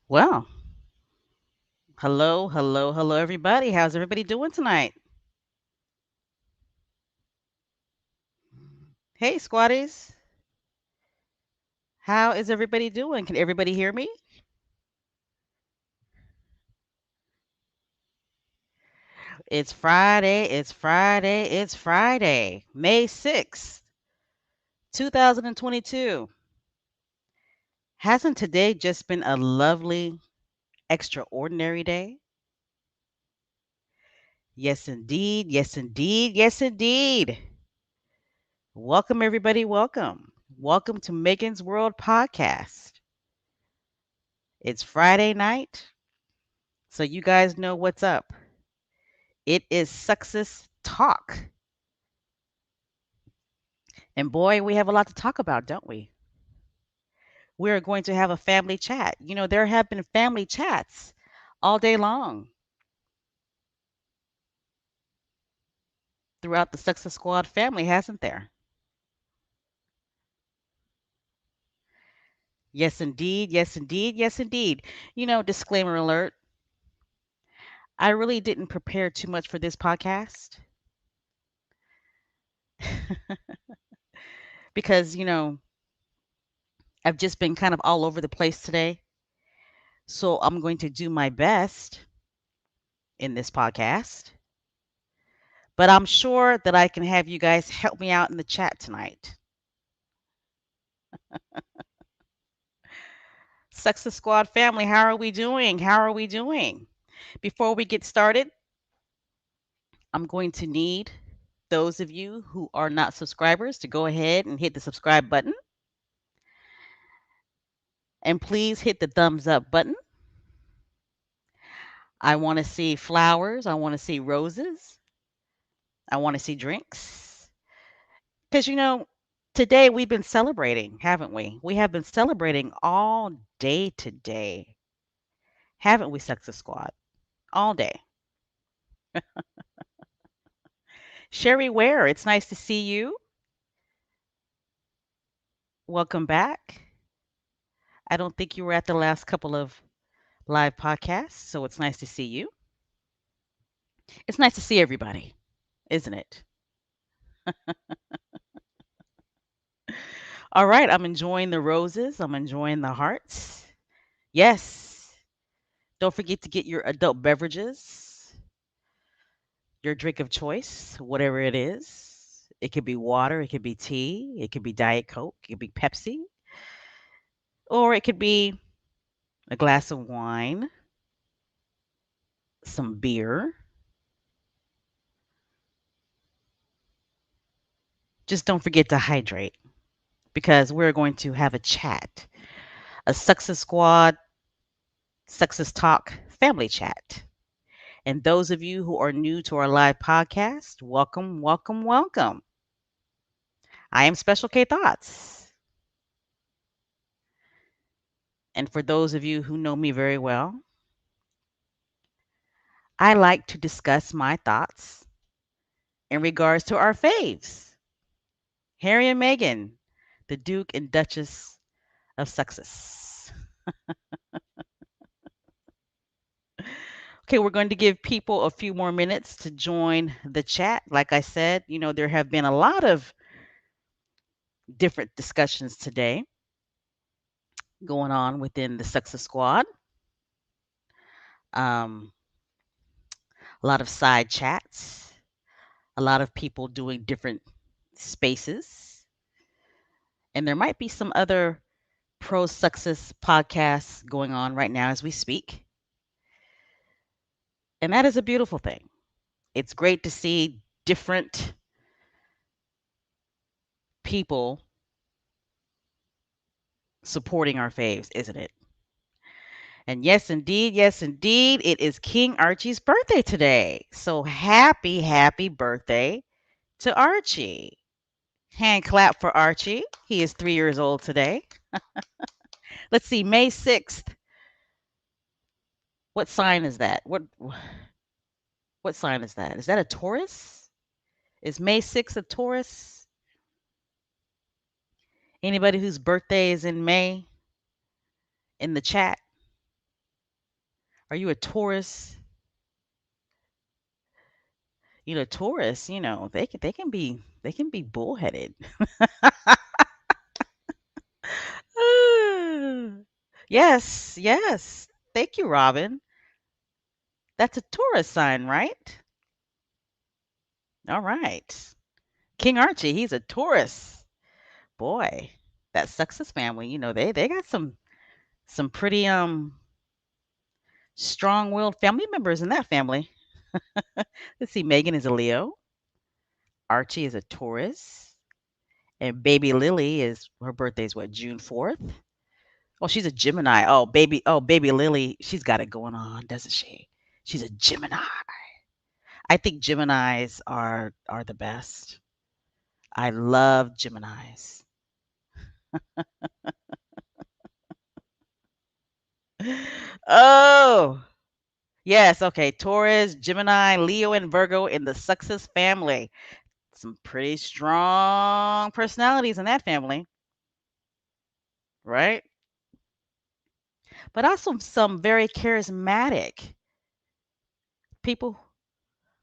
Well, hello, hello, hello, everybody. How's everybody doing tonight? Hey, squatties. How is everybody doing? Can everybody hear me? It's Friday. It's Friday. It's Friday, May 6th, 2022. Hasn't today just been a lovely, extraordinary day? Yes, indeed. Yes, indeed. Yes, indeed. Welcome, everybody. Welcome. Welcome to Megan's World Podcast. It's Friday night, so you guys know what's up. It is Success Talk. And boy, we have a lot to talk about, don't we? We're going to have a family chat. There have been family chats all day long throughout the Success Squad family, hasn't there? Yes, indeed. Yes, indeed. Yes, indeed. Disclaimer alert. I really didn't prepare too much for this podcast because, I've just been kind of all over the place today. So I'm going to do my best in this podcast. But I'm sure that I can have you guys help me out in the chat tonight. Success Squad family, how are we doing? How are we doing? Before we get started, I'm going to need those of you who are not subscribers to go ahead and hit the subscribe button. And please hit the thumbs up button. I want to see flowers. I want to see roses. I want to see drinks. Because, today we've been celebrating, haven't we? We have been celebrating all day today, haven't we, Success Squad? All day. Sherry Ware, it's nice to see you. Welcome back. I don't think you were at the last couple of live podcasts, so it's nice to see you. It's nice to see everybody, isn't it? All right, I'm enjoying the roses. I'm enjoying the hearts. Yes. Don't forget to get your adult beverages, your drink of choice, whatever it is. It could be water, it could be tea, it could be Diet Coke, it could be Pepsi, or it could be a glass of wine, some beer. Just don't forget to hydrate because we're going to have a chat, a Success Squad, Success Talk family chat. And those of you who are new to our live podcast, welcome, welcome, welcome. I am Special K Thoughts. And for those of you who know me very well, I like to discuss my thoughts in regards to our faves, Harry and Meghan, the Duke and Duchess of Success. Okay, we're going to give people a few more minutes to join the chat. Like I said, there have been a lot of different discussions today going on within the Success Squad. Um, a lot of side chats, a lot of people doing different spaces, and there might be some other pro success podcasts going on right now as we speak. And that is a beautiful thing. It's great to see different people supporting our faves, isn't it? And yes, indeed, it is King Archie's birthday today. So happy, happy birthday to Archie. Hand clap for Archie. He is 3 years old today. Let's see, May 6th. What sign is that? What sign is that? Is that a Taurus? Is May 6th a Taurus? Anybody whose birthday is in May in the chat? Are you a Taurus? Taurus, they can be bullheaded. Yes, yes. Thank you, Robin. That's a Taurus sign, right? All right. King Archie, he's a Taurus. Boy, that Sussexes family, they got some pretty strong-willed family members in that family. Let's see, Meghan is a Leo, Archie is a Taurus, and baby Lily is her birthday's what, June 4th? Oh, she's a Gemini. Oh baby Lily, she's got it going on, doesn't she? She's a Gemini. I think Geminis are the best. I love Geminis. Oh, yes, okay. Taurus, Gemini, Leo, and Virgo in the Success family. Some pretty strong personalities in that family, right? But also some very charismatic people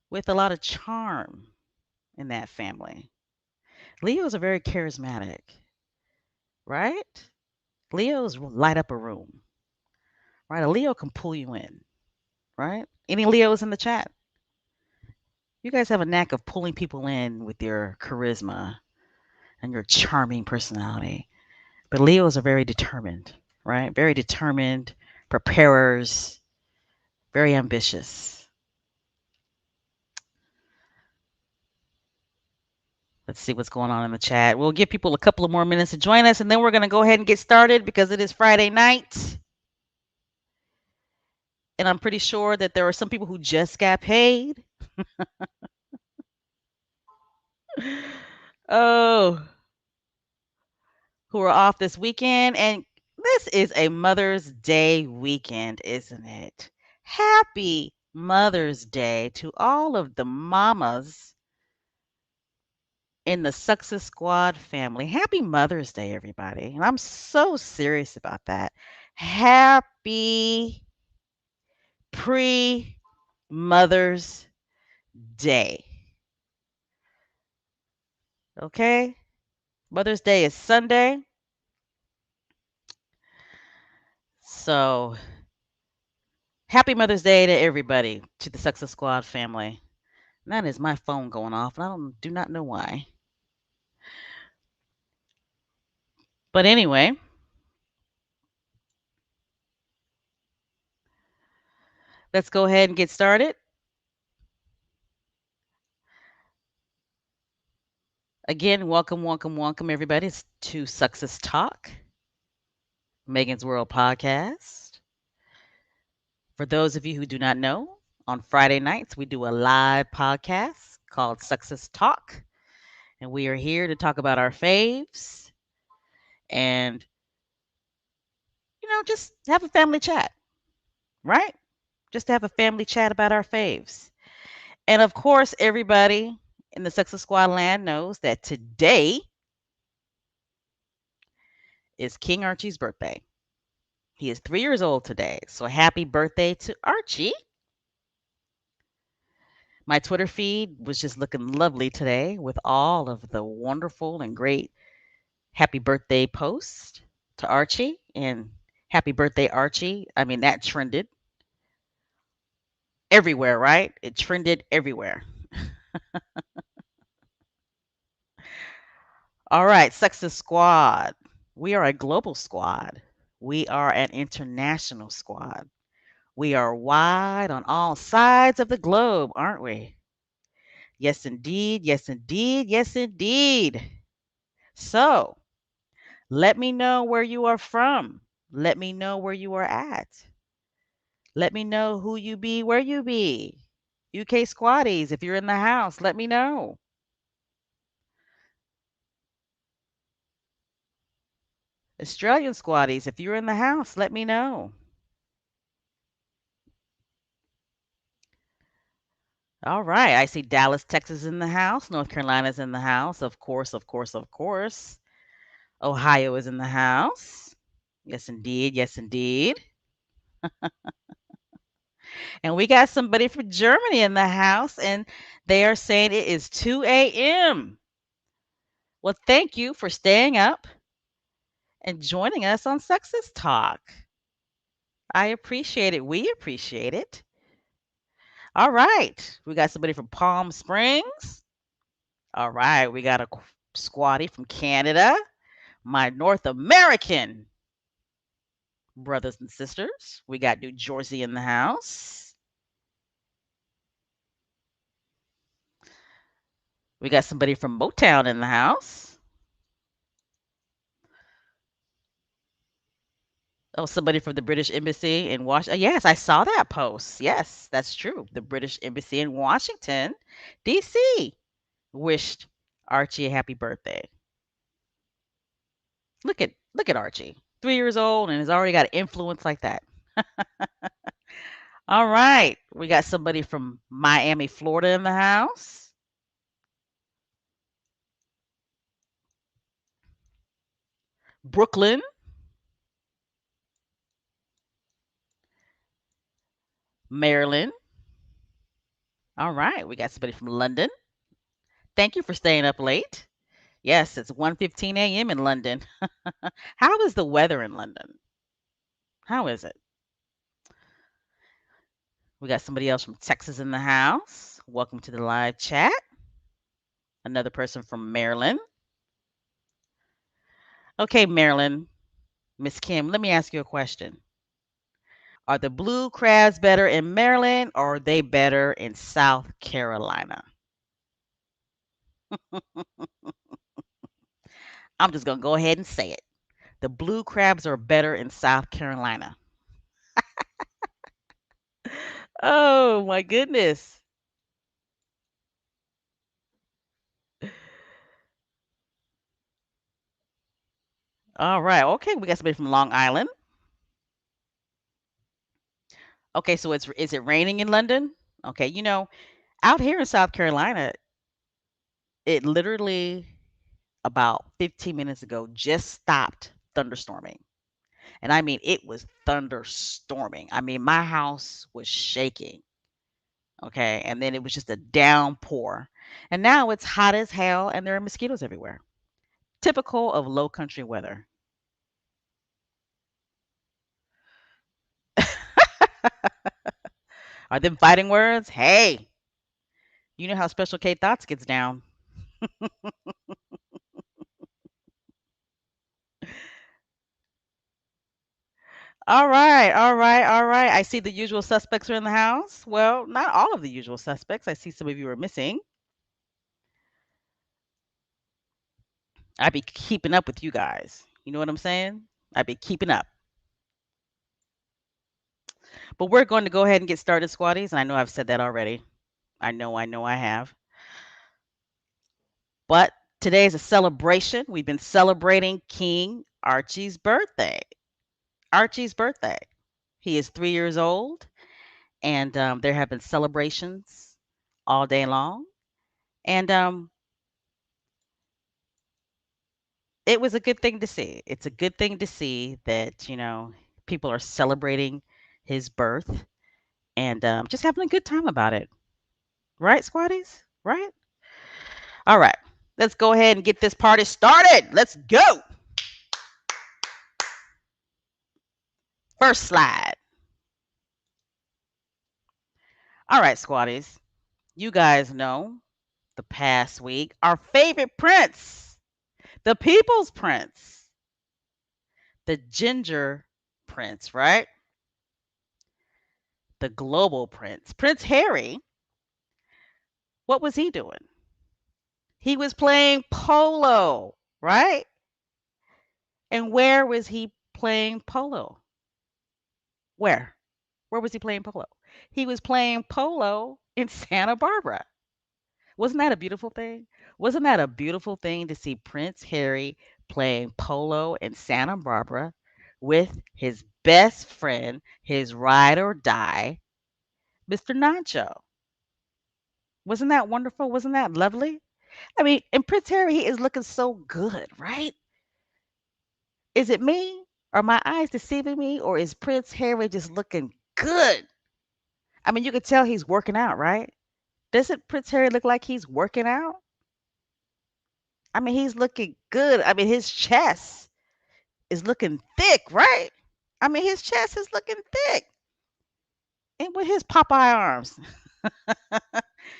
with a lot of charm in that family. Leos are very charismatic, right? Leos will light up a room, right? A Leo can pull you in, right? Any Leos in the chat? You guys have a knack of pulling people in with your charisma and your charming personality. But Leos are very determined, right? Very determined, preparers, very ambitious. Let's see what's going on in the chat. We'll give people a couple of more minutes to join us, and then we're going to go ahead and get started because it is Friday night. And I'm pretty sure that there are some people who just got paid. Oh, who are off this weekend. And this is a Mother's Day weekend, isn't it? Happy Mother's Day to all of the mamas in the Success Squad family. Happy Mother's Day, everybody. And I'm so serious about that. Happy pre Mother's Day. Okay? Mother's Day is Sunday. So happy Mother's Day to everybody, to the Success Squad family. And that is my phone going off, and do not know why. But anyway, let's go ahead and get started. Again, welcome everybody to Success Talk, Megan's World podcast. For those of you who do not know, on Friday nights we do a live podcast called Success Talk, and we are here to talk about our faves and just have a family chat, right? Just to have a family chat about our faves. And of course, everybody in the Success Squad land knows that today is King Archie's birthday. He is 3 years old today. So happy birthday to Archie. My Twitter feed was just looking lovely today with all of the wonderful and great happy birthday posts to Archie. And happy birthday, Archie. I mean, that trended everywhere, right? It trended everywhere. All right, Success Squad. We are a global squad. We are an international squad. We are wide on all sides of the globe, aren't we? Yes, indeed. Yes, indeed. Yes, indeed. So let me know where you are from. Let me know where you are at. Let me know who you be, where you be. UK squatties, if you're in the house, let me know. Australian squatties, if you're in the house, let me know. All right. I see Dallas, Texas in the house. North Carolina's in the house. Of course, of course, of course. Ohio is in the house. Yes, indeed. Yes, indeed. And we got somebody from Germany in the house, and they are saying it is 2 a.m. Well, thank you for staying up and joining us on Success Talk. I appreciate it. We appreciate it. All right. We got somebody from Palm Springs. All right. We got a squatty from Canada. My North American brothers and sisters. We got New Jersey in the house. We got somebody from Motown in the house. Oh, somebody from the British Embassy in Washington. Yes, I saw that post. Yes, that's true. The British Embassy in Washington, D.C. wished Archie a happy birthday. Look at Archie. 3 years old and has already got influence like that. All right. We got somebody from Miami, Florida in the house. Brooklyn, Maryland. All right. We got somebody from London. Thank you for staying up late. Yes, it's 1:15 a.m. in London. How is the weather in London? How is it? We got somebody else from Texas in the house. Welcome to the live chat. Another person from Maryland. Okay, Maryland, Miss Kim, let me ask you a question. Are the blue crabs better in Maryland or are they better in South Carolina? I'm just going to go ahead and say it. The blue crabs are better in South Carolina. Oh, my goodness. All right. Okay, we got somebody from Long Island. Okay, so is it raining in London? Okay, out here in South Carolina, it literally about 15 minutes ago just stopped thunderstorming. And I mean, it was thunderstorming. I mean, my house was shaking. Okay. And then it was just a downpour. And now it's hot as hell and there are mosquitoes everywhere. Typical of low country weather. Are them fighting words? Hey, you know how Special K Thoughts gets down. All right, all right, all right. I see the usual suspects are in the house. Well, not all of the usual suspects. I see some of you are missing. I be keeping up with you guys. You know what I'm saying? I be keeping up. But we're going to go ahead and get started, squatties. And I know I've said that already. I know I have. But today is a celebration. We've been celebrating King Archie's birthday. Archie's birthday. He is 3 years old, and there have been celebrations all day long. And it was a good thing to see. It's a good thing to see that, people are celebrating his birth and just having a good time about it. Right, squatties? Right? All right. Let's go ahead and get this party started. Let's go. First slide. All right, squatties. You guys know the past week, our favorite prince, the people's prince, the ginger prince, right? The global prince, Prince Harry. What was he doing? He was playing polo, right? And where was he playing polo? Where? Where was he playing polo? He was playing polo in Santa Barbara. Wasn't that a beautiful thing? Wasn't that a beautiful thing to see Prince Harry playing polo in Santa Barbara with his best friend, his ride or die, Mr. Nacho? Wasn't that wonderful? Wasn't that lovely? I mean, and Prince Harry, he is looking so good, right? Is it me? Are my eyes deceiving me? Or is Prince Harry just looking good? I mean, you could tell he's working out, right? Doesn't Prince Harry look like he's working out? I mean, he's looking good. I mean, his chest is looking thick, right? I mean, his chest is looking thick. And with his Popeye arms.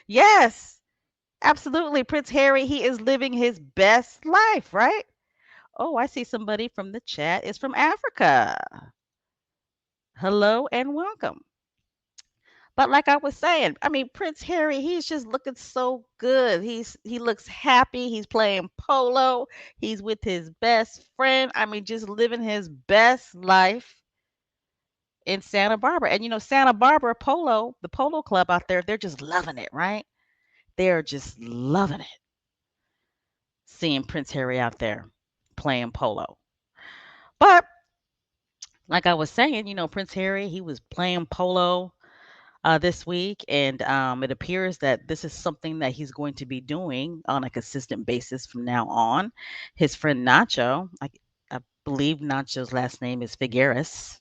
Yes, absolutely. Prince Harry, he is living his best life, right? Oh, I see somebody from the chat is from Africa. Hello and welcome. But like I was saying, I mean, Prince Harry, he's just looking so good. He looks happy. He's playing polo. He's with his best friend. I mean, just living his best life in Santa Barbara. And Santa Barbara Polo, the polo club out there, they're just loving it, right? They're just loving it. Seeing Prince Harry out there playing polo. But like I was saying, Prince Harry, he was playing polo this week, and it appears that this is something that he's going to be doing on a consistent basis from now on. His friend Nacho, I believe Nacho's last name is Figueres.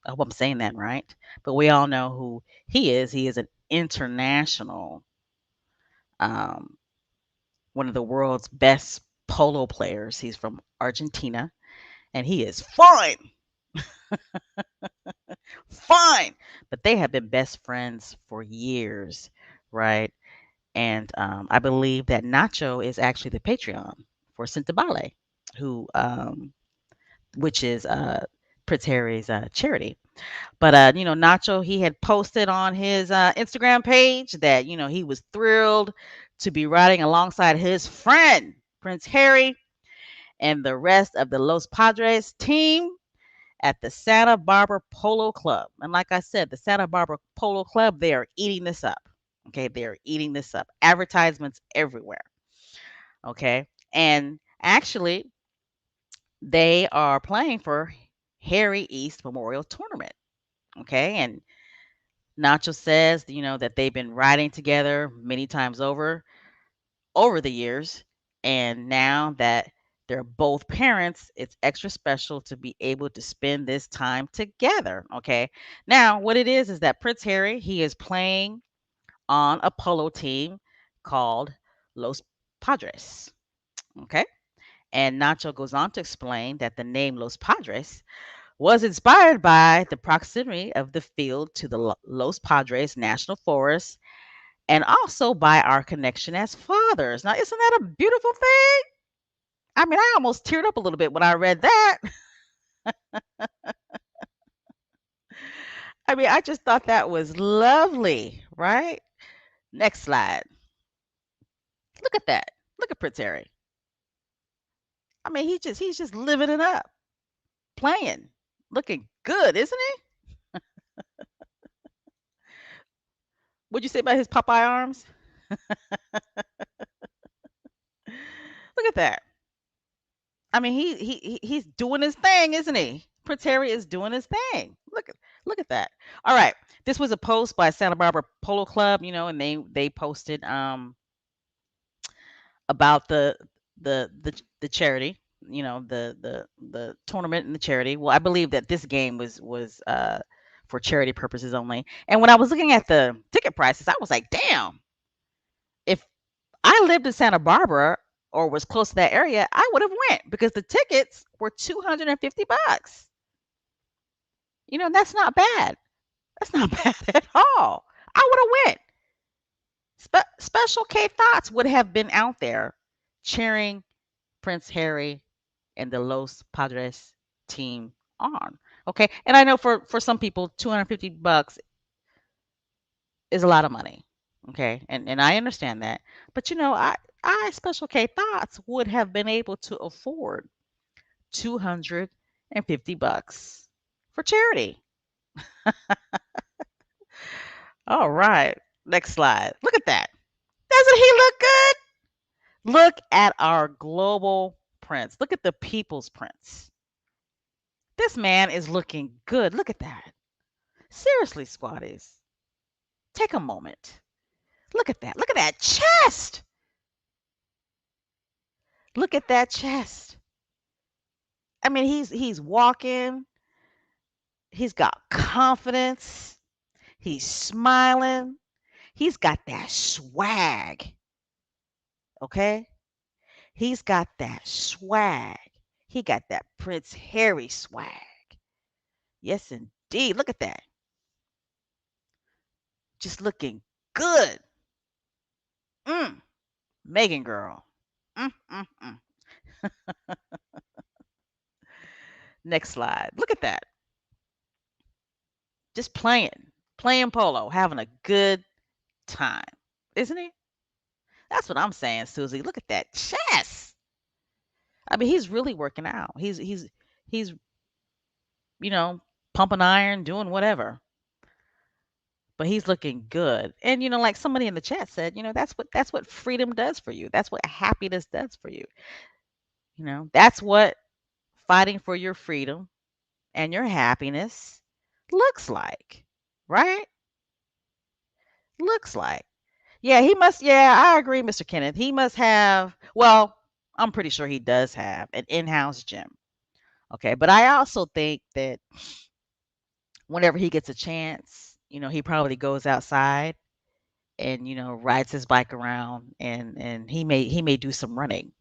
I hope I'm saying that right. But we all know who he is. He is an international, um, one of the world's best polo players. He's from Argentina, and he is fine, fine. But they have been best friends for years, right? And I believe that Nacho is actually the Patreon for Sentabale, who, which is Prince Harry's charity. But Nacho, he had posted on his Instagram page that he was thrilled to be riding alongside his friend Prince Harry and the rest of the Los Padres team at the Santa Barbara Polo Club. And like I said, the Santa Barbara Polo Club, they are eating this up. Okay, they're eating this up. Advertisements everywhere. Okay, and actually, they are playing for Harry East Memorial Tournament. Okay, and Nacho says, that they've been riding together many times over the years, and now that they're both parents, it's extra special to be able to spend this time together. Okay, now what it is that Prince Harry, he is playing on a polo team called Los Padres. Okay, and Nacho goes on to explain that the name Los Padres was inspired by the proximity of the field to the Los Padres National Forest and also by our connection as fathers. Now, isn't that a beautiful thing? I mean, I almost teared up a little bit when I read that. I mean, I just thought that was lovely, right? Next slide. Look at that. Look at Prince Harry. I mean, he's just living it up, playing, looking good, isn't he? What'd you say about his Popeye arms? Look at that. I mean, he's doing his thing, isn't he? Prince Harry is doing his thing. Look at that. All right, this was a post by Santa Barbara Polo Club, and they posted about the charity, the tournament and the charity. Well, I believe that this game was for charity purposes only. And when I was looking at the ticket prices, I was like, damn, if I lived in Santa Barbara or was close to that area, I would have went because the tickets were $250. That's not bad. That's not bad at all. I would have went. Special K Thoughts would have been out there cheering Prince Harry and the Los Padres team on. Okay, and I know for some people, $250 is a lot of money. Okay, and I understand that, but I Special K Thoughts would have been able to afford $250 for charity. All right. Next slide. Look at that. Doesn't he look good? Look at our global prince. Look at the people's prince. This man is looking good. Look at that. Seriously, squatties. Take a moment. Look at that. Look at that chest. Look at that chest. I mean, he's walking. He's got confidence. He's smiling. He's got that swag. Okay? He's got that swag. He got that Prince Harry swag. Yes, indeed. Look at that. Just looking good. Mm. Meghan girl. Mm. Next slide. Look at that. Just playing polo, having a good time. Isn't he? That's what I'm saying, Susie. Look at that chest. I mean, he's really working out. He's you know, pumping iron, doing whatever. But he's looking good. And like somebody in the chat said, that's what freedom does for you. That's what happiness does for you. That's what fighting for your freedom and your happiness looks like. Right? Looks like. Yeah, he must. Yeah, I agree, Mr. Kenneth. He must have, well, I'm pretty sure he does have an in-house gym. Okay, but I also think that whenever he gets a chance, he probably goes outside and rides his bike around, and he may do some running.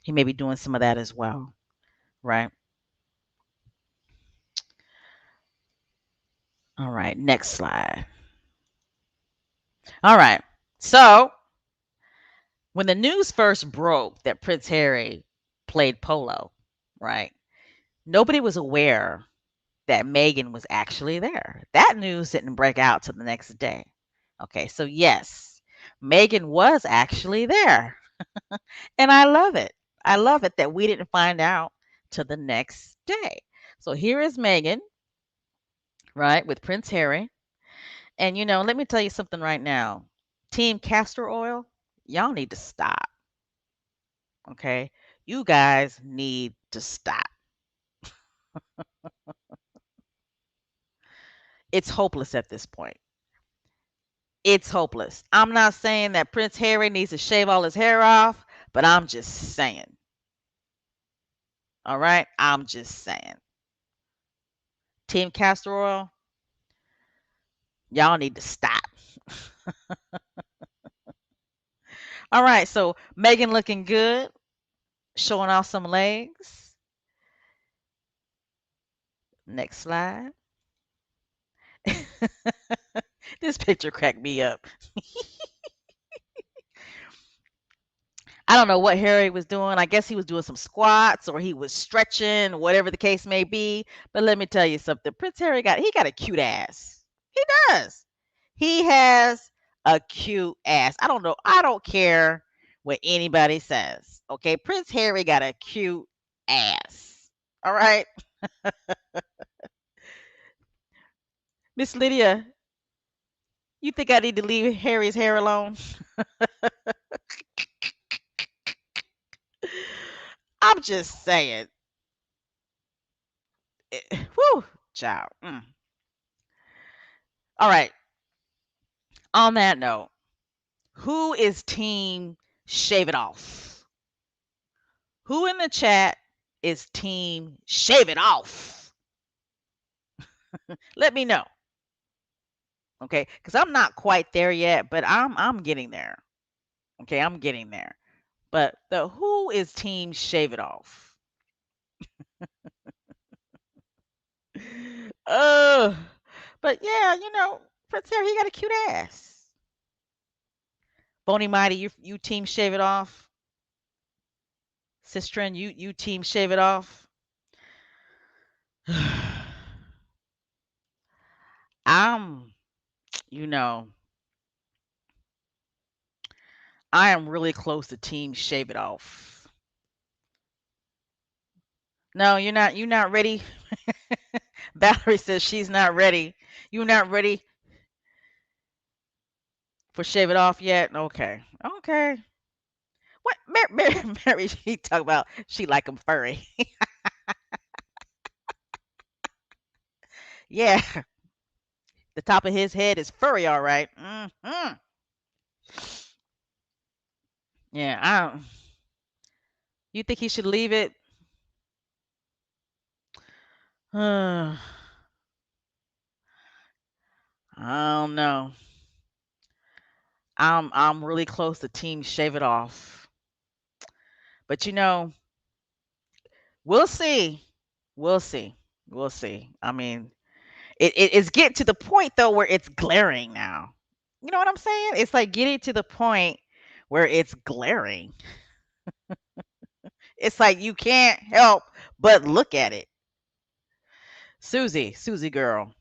He may be doing some of that as well, right? All right, next slide. All right. So, when the news first broke that Prince Harry played polo, right? Nobody was aware that Meghan was actually there. That news didn't break out till the next day. Okay, so yes, Meghan was actually there. And I love it. I love it that we didn't find out till the next day. So here is Meghan, right, with Prince Harry. And let me tell you something right now. Team Castor Oil, y'all need to stop. Okay? You guys need to stop. It's hopeless at this point. It's hopeless. I'm not saying that Prince Harry needs to shave all his hair off, but I'm just saying. All right? I'm just saying. Team Castor Oil, y'all need to stop. All right, so Meghan looking good, showing off some legs. Next slide. This picture cracked me up. I don't know what Harry was doing. I guess he was doing some squats or he was stretching, whatever the case may be. But let me tell you something. Prince Harry got a cute ass. He does. He has a cute ass. I don't know. I don't care what anybody says. Okay. Prince Harry got a cute ass. All right. Miss Lydia, you think I need to leave Harry's hair alone? I'm just saying. Whew, child. All right. On that note, who is team shave it off? Who in the chat is team shave it off? Let me know. Okay, because I'm not quite there yet, but I'm getting there. Okay, I'm getting there. But the who is team shave it off? Uh, but yeah, Prince Harry, he got a cute ass. Boney Mighty, you team shave it off. Sistren, you team shave it off. I'm, you know, I am really close to team shave it off. No, you're not ready. Valerie says she's not ready. You're not ready. For shave it off yet? Okay. Okay. What Mary she talk about she like 'em furry. Yeah, the top of his head is furry, all right. Mhm. Yeah, I don't you think he should leave it? I don't know. I'm really close to team shave it off. But we'll see. We'll see. We'll see. I mean, it's getting to the point though where it's glaring now. You know what I'm saying? It's like getting to the point where it's glaring. It's like you can't help but look at it. Susie girl,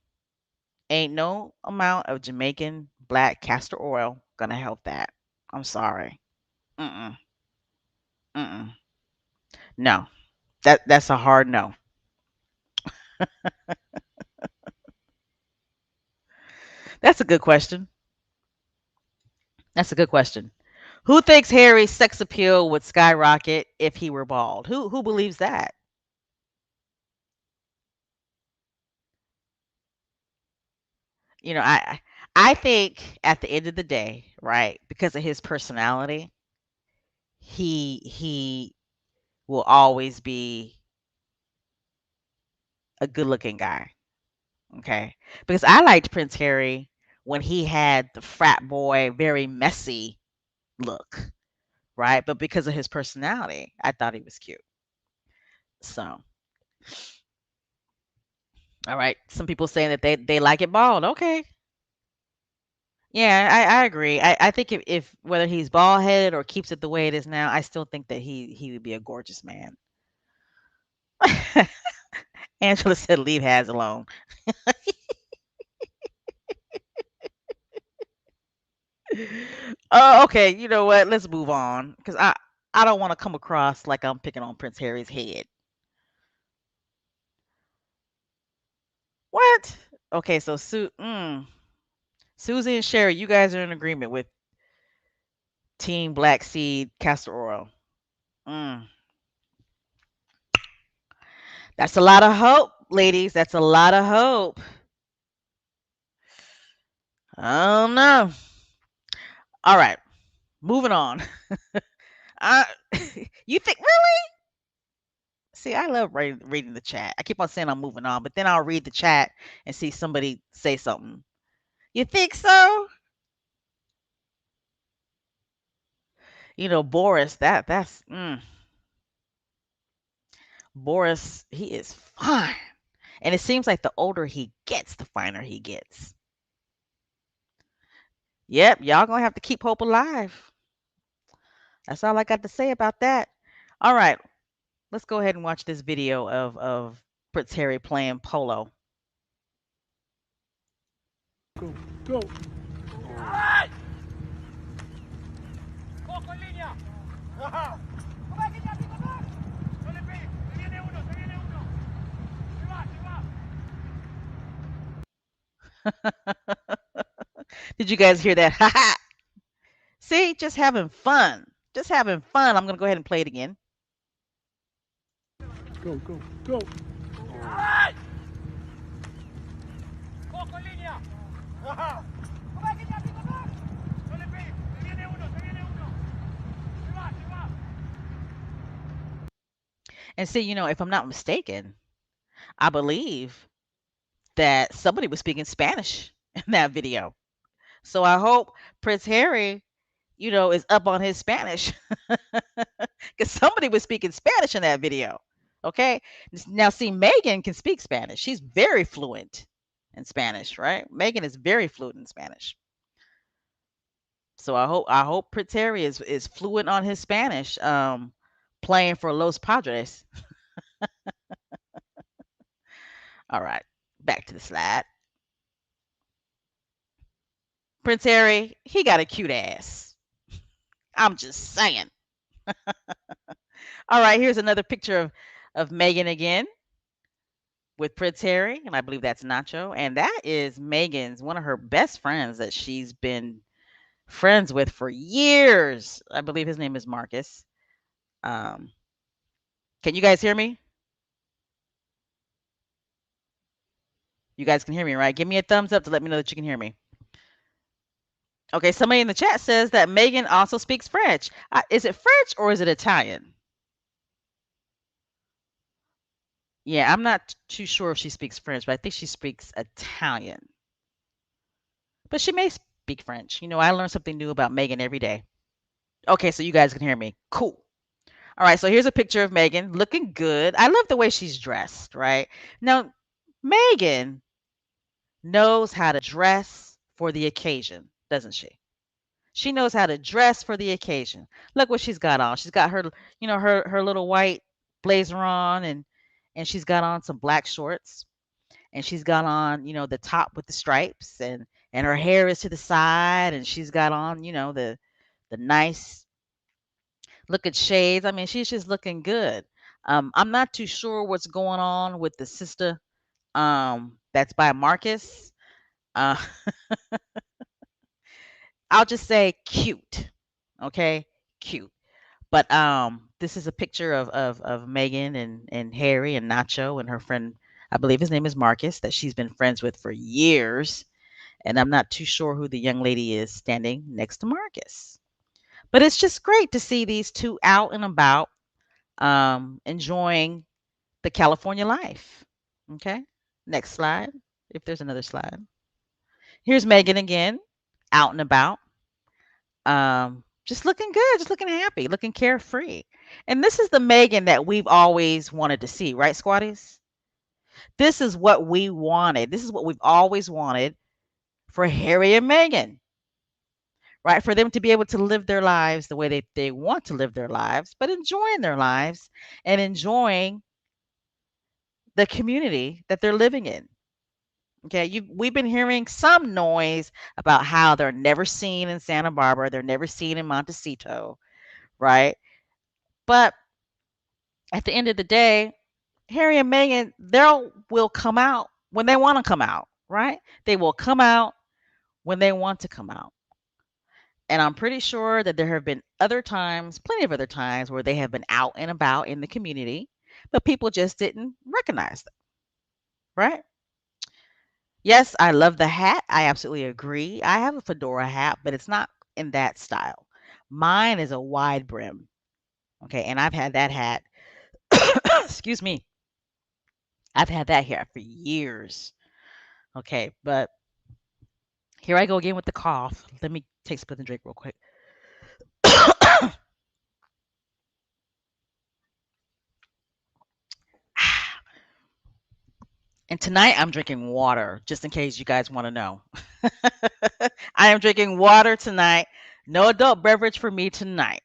ain't no amount of Jamaican black castor oil gonna help that. I'm sorry. Mm-mm. Mm-mm. No. That's a hard no. That's a good question. That's a good question. Who thinks Harry's sex appeal would skyrocket if he were bald? Who believes that? I think at the end of the day, right, because of his personality, he will always be a good-looking guy, okay? Because I liked Prince Harry when he had the frat boy, very messy look, right? But because of his personality, I thought he was cute. So, all right, some people saying that they like it bald. Okay. Yeah, I agree. I think if whether he's bald headed or keeps it the way it is now, I still think that he would be a gorgeous man. Angela said, "Leave Has alone." Oh, okay. You know what? Let's move on because I don't want to come across like I'm picking on Prince Harry's head. What? Okay, so Susie and Sherry, you guys are in agreement with Team Black Seed Castor Oil. Mm, that's a lot of hope, ladies. That's a lot of hope. I don't know. All right, moving on. Uh, you think really? See, I love reading the chat. I keep on saying I'm moving on, but then I'll read the chat and see somebody say something. You think so? Boris. Boris. He is fine, and it seems like the older he gets, the finer he gets. Yep, y'all gonna have to keep hope alive. That's all I got to say about that. All right, let's go ahead and watch this video of Prince Harry playing polo. Go, go. Poco en línea. Ajá. No le pegues. Se viene uno, se viene uno. Se va, se va. Did you guys hear that? See, just having fun. Just having fun. I'm gonna go ahead and play it again. Go, go, go. Poco en línea. Ajá. No le pegues. Se viene uno, se viene uno. Se va, se va. And see, if I'm not mistaken, I believe that somebody was speaking Spanish in that video. So I hope Prince Harry, is up on his Spanish because somebody was speaking Spanish in that video. Okay. Now, see, Meghan can speak Spanish. She's very fluent in Spanish, right? Meghan is very fluent in Spanish. So I hope Prince Harry is fluent on his Spanish, playing for Los Padres. All right, back to the slide. Prince Harry, he got a cute ass. I'm just saying. All right, here's another picture of Meghan again with Prince Harry, and I believe that's Nacho, and that is Meghan's one of her best friends that she's been friends with for years. I believe his name is Marcus. Um, can you guys hear me? You guys can hear me, right? Give me a thumbs up to let me know that you can hear me. Okay, somebody in the chat says that Megan also speaks French. Is it French or is it Italian? Yeah, I'm not too sure if she speaks French, but I think she speaks Italian. But she may speak French. I learn something new about Megan every day. Okay, so you guys can hear me. Cool. All right, so here's a picture of Megan looking good. I love the way she's dressed, right? Now, Megan knows how to dress for the occasion, doesn't she? She knows how to dress for the occasion. Look what she's got on. She's got her little white blazer on, and she's got on some black shorts, and she's got on, the top with the stripes, and her hair is to the side, and she's got on, the nice looking shades. I mean, she's just looking good. I'm not too sure what's going on with the sister that's by Marcus. Uh I'll just say cute. Okay? Cute. But this is a picture of Megan and Harry and Nacho and her friend, I believe his name is Marcus, that she's been friends with for years. And I'm not too sure who the young lady is standing next to Marcus. But it's just great to see these two out and about, enjoying the California life. Okay. Next slide, if there's another slide. Here's Megan again, out and about, just looking good, just looking happy, looking carefree. And this is the Megan that we've always wanted to see, right, squatties? This is what we wanted. This is what we've always wanted for Harry and Meghan, right? For them to be able to live their lives the way they want to live their lives, but enjoying their lives and enjoying the community that they're living in. Okay, we've been hearing some noise about how they're never seen in Santa Barbara, they're never seen in Montecito, right? But at the end of the day, Harry and Meghan, they will come out when they want to come out, right? They will come out when they want to come out. And I'm pretty sure that there have been other times, plenty of other times, where they have been out and about in the community, but people just didn't recognize them, right? Yes, I love the hat. I absolutely agree. I have a fedora hat, but it's not in that style. Mine is a wide brim. Okay. And I've had that hat, excuse me, I've had that hat for years. Okay. But here I go again with the cough. Let me take a sip and drink real quick. And tonight I'm drinking water, just in case you guys want to know. I am drinking water tonight. No adult beverage for me tonight.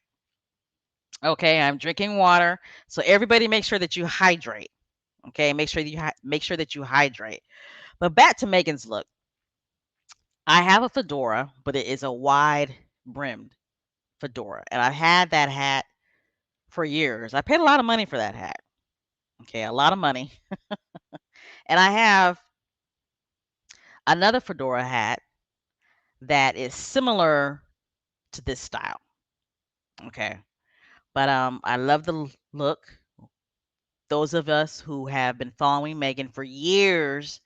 Okay, I'm drinking water. So everybody make sure that you hydrate. Okay, make sure that you hydrate. But back to Megan's look. I have a fedora, but it is a wide brimmed fedora, and I've had that hat for years. I paid a lot of money for that hat. Okay, a lot of money. And I have another fedora hat that is similar to this style. Okay. But I love the look. Those of us who have been following Megan for years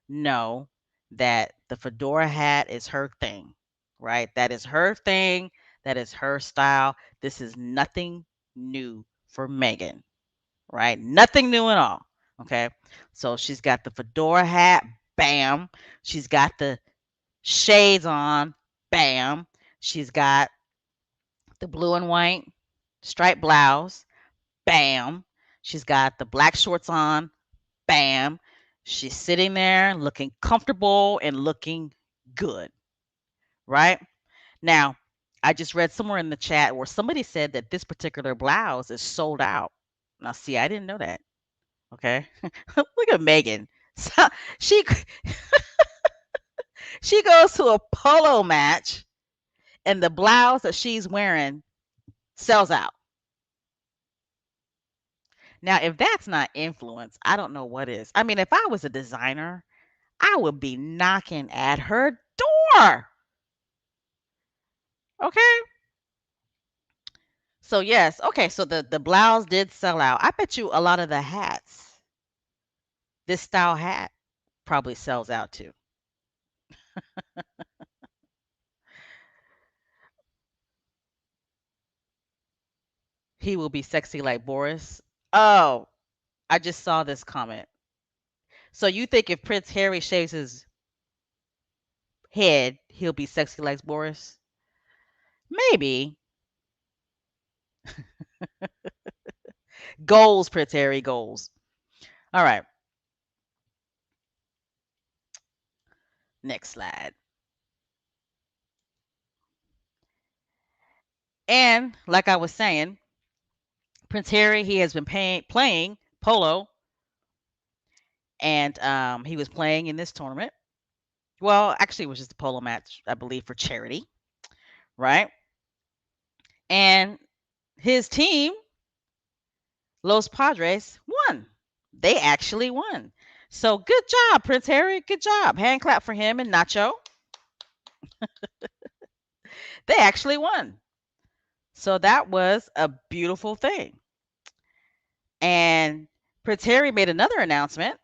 know that the fedora hat is her thing, right? That is her thing. That is her style. This is nothing new for Megan, right? Nothing new at all. Okay. So she's got the fedora hat, bam. She's got the shades on, bam. She's got the blue and white striped blouse, bam. She's got the black shorts on, bam. She's sitting there looking comfortable and looking good, right? Now, I just read somewhere in the chat where somebody said that this particular blouse is sold out. Now, see, I didn't know that. Okay. Look at Megan. So she she goes to a polo match and the blouse that she's wearing sells out. Now, if that's not influence, I don't know what is. I mean, if I was a designer, I would be knocking at her door. Okay. So yes, okay. So the blouse did sell out. I bet you a lot of the hats, this style hat, probably sells out too. He will be sexy like Boris. Oh, I just saw this comment. So you think if Prince Harry shaves his head, he'll be sexy like Boris? Maybe. Goals, Prince Harry, goals. All right, next slide. And like I was saying, Prince Harry, he has been playing polo, and he was playing in this tournament. Well, actually, it was just a polo match, I believe, for charity, right? And his team, Los Padres, won. They actually won. So good job, Prince Harry. Good job. Hand clap for him and Nacho. They actually won. So that was a beautiful thing. And Prince Harry made another announcement,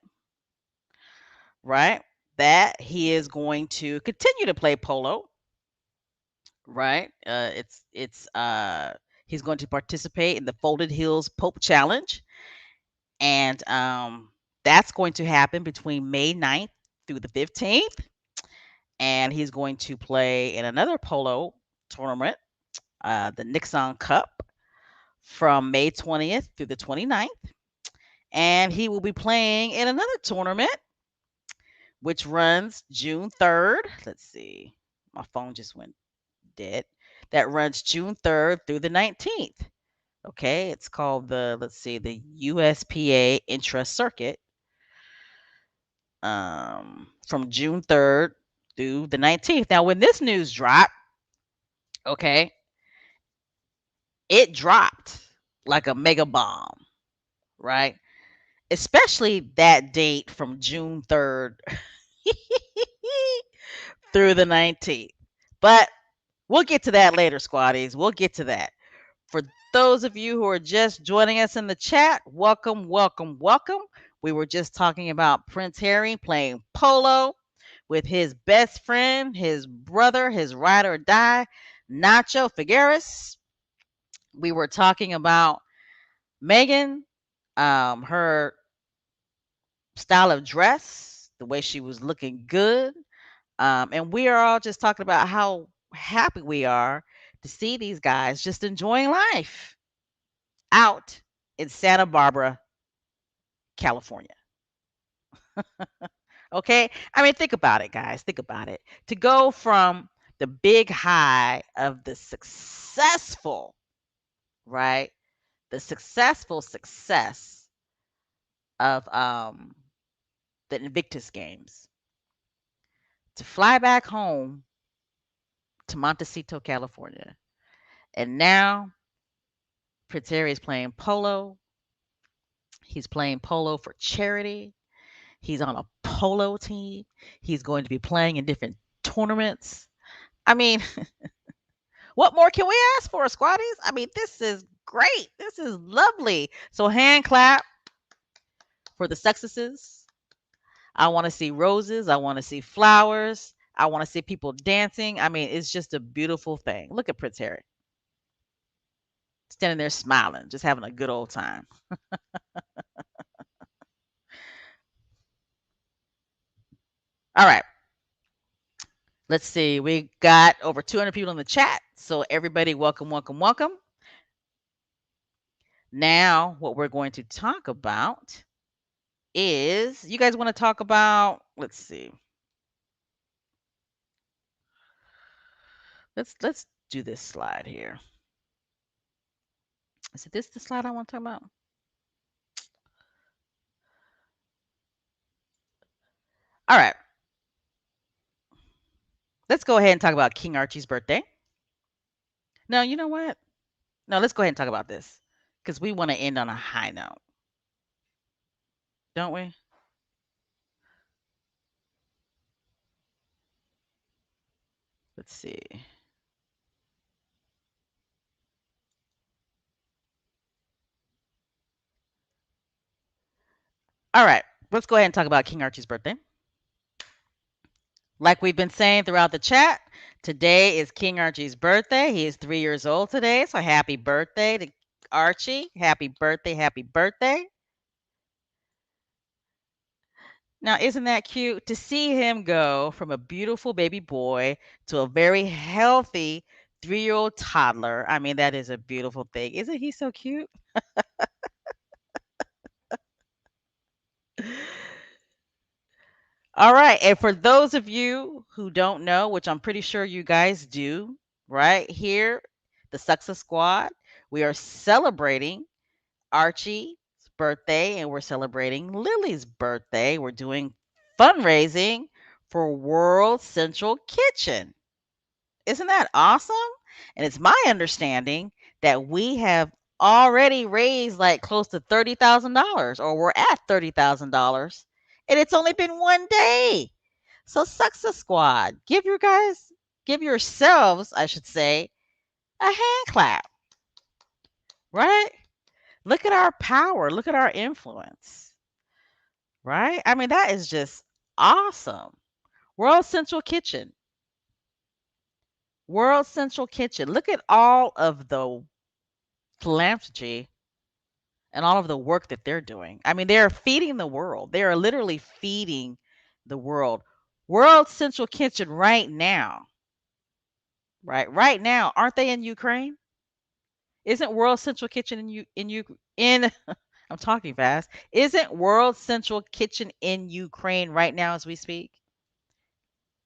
right? That he is going to continue to play polo, right? It's he's going to participate in the Folded Hills Pope Challenge, and that's going to happen between May 9th through the 15th, and he's going to play in another polo tournament, the Nixon Cup, from May 20th through the 29th, and he will be playing in another tournament which runs June 3rd. Let's see. My phone just went dead. That runs June 3rd through the 19th. Okay, it's called the, let's see, the USPA Intra Circuit, from June 3rd through the 19th. Now, when this news dropped, okay, it dropped like a mega bomb, right? Especially that date from June 3rd through the 19th. But we'll get to that later, squaddies. We'll get to that. For those of you who are just joining us in the chat, welcome, welcome, welcome. We were just talking about Prince Harry playing polo with his best friend, his brother, his ride or die, Nacho Figueres. We were talking about Meghan, her style of dress, the way she was looking good. And we are all just talking about how happy we are to see these guys just enjoying life out in Santa Barbara, California. Okay? I mean, think about it, guys. Think about it. To go from the big high of the successful, right? The successful success of the Invictus Games to fly back home to Montecito, California. And now Prince Harry is playing polo. He's playing polo for charity. He's on a polo team. He's going to be playing in different tournaments. I mean, what more can we ask for, squaddies? I mean, this is great. This is lovely. So, hand clap for the Sussexes. I want to see roses. I want to see flowers. I want to see people dancing. I mean, it's just a beautiful thing. Look at Prince Harry standing there smiling, just having a good old time. All right. Let's see. We got over 200 people in the chat. So, everybody, welcome, welcome, welcome. Now, what we're going to talk about is you guys want to talk about, let's see. Let's do this slide here. Is it this the slide I want to talk about? All right. Let's go ahead and talk about King Archie's birthday. No, you know what? No, let's go ahead and talk about this because we want to end on a high note, don't we? Let's see. All right, let's go ahead and talk about King Archie's birthday. Like we've been saying throughout the chat, today is King Archie's birthday. He is 3 years old today, so happy birthday to Archie. Happy birthday, happy birthday. Now, isn't that cute to see him go from a beautiful baby boy to a very healthy 3-year-old toddler? I mean, that is a beautiful thing. Isn't he so cute? All right. And for those of you who don't know, which I'm pretty sure you guys do, right here, the Success Squad, we are celebrating Archie's birthday and we're celebrating Lily's birthday. We're doing fundraising for World Central Kitchen. Isn't that awesome? And it's my understanding that we have already raised like close to $30,000 or we're at $30,000 and it's only been 1 day. So Success Squad, give yourselves, I should say, a hand clap, right? Look at our power, look at our influence, right? I mean, that is just awesome. World Central Kitchen. World Central Kitchen. Look at all of the philanthropy and all of the work that they're doing. I mean, they are feeding the world. They are literally feeding the world. World Central Kitchen right now, right? Right now, aren't they in Ukraine? Isn't World Central Kitchen in I'm talking fast. Isn't World Central Kitchen in Ukraine right now as we speak,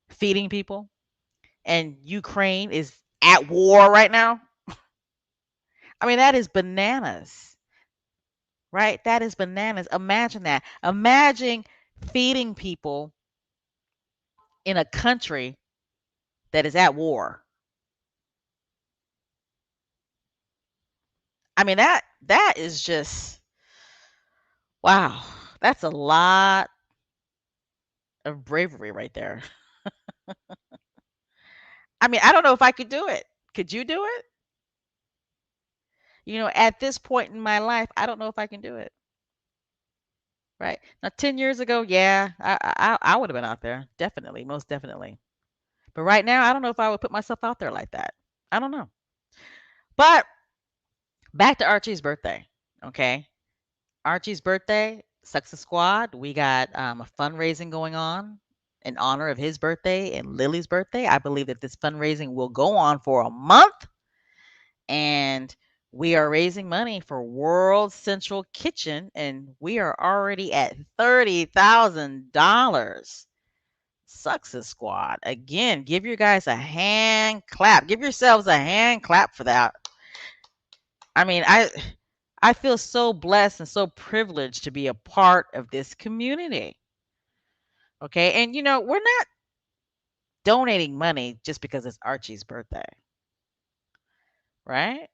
feeding people? And Ukraine is at war right now? I mean, that is bananas, right? That is bananas. Imagine that. Imagine feeding people in a country that is at war. I mean, that is just wow. That's a lot of bravery right there. I mean, I don't know if I could do it. Could you do it? At this point in my life, I don't know if I can do it. Right now, 10 years ago, yeah, I would have been out there, definitely, most definitely. But right now, I don't know if I would put myself out there like that. I don't know. But back to Archie's birthday. Okay, Archie's birthday, Success Squad. We got a fundraising going on in honor of his birthday and Lily's birthday. I believe that this fundraising will go on for a month, and we are raising money for World Central Kitchen, and we are already at $30,000. Success Squad. Again, give your guys a hand clap. Give yourselves a hand clap for that. I mean, I feel so blessed and so privileged to be a part of this community. Okay? And we're not donating money just because it's Archie's birthday, right?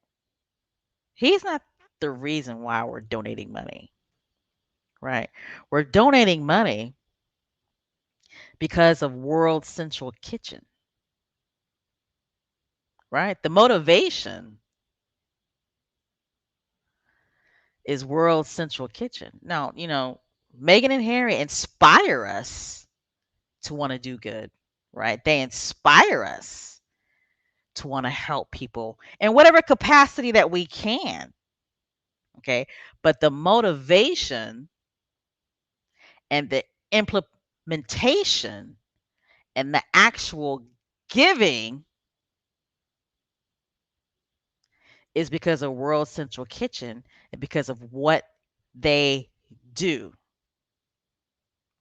He's not the reason why we're donating money, right? We're donating money because of World Central Kitchen, right? The motivation is World Central Kitchen. Now, Meghan and Harry inspire us to want to do good, right? They inspire us to want to help people in whatever capacity that we can, okay? But the motivation and the implementation and the actual giving is because of World Central Kitchen and because of what they do,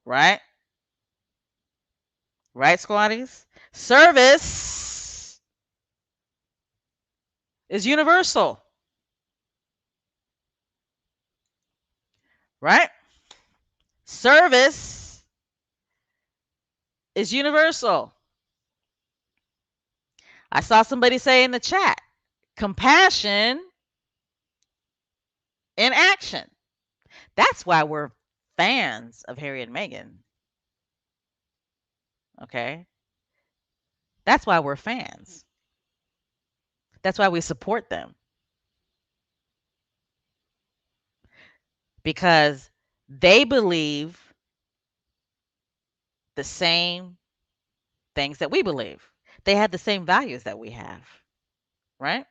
right? Right, squaddies? Service is universal, right? Service is universal. I saw somebody say in the chat, compassion in action. That's why we're fans of Harry and Meghan. Okay? That's why we're fans. That's why we support them. Because They believe the same things that we believe. They had the same values that we have, right?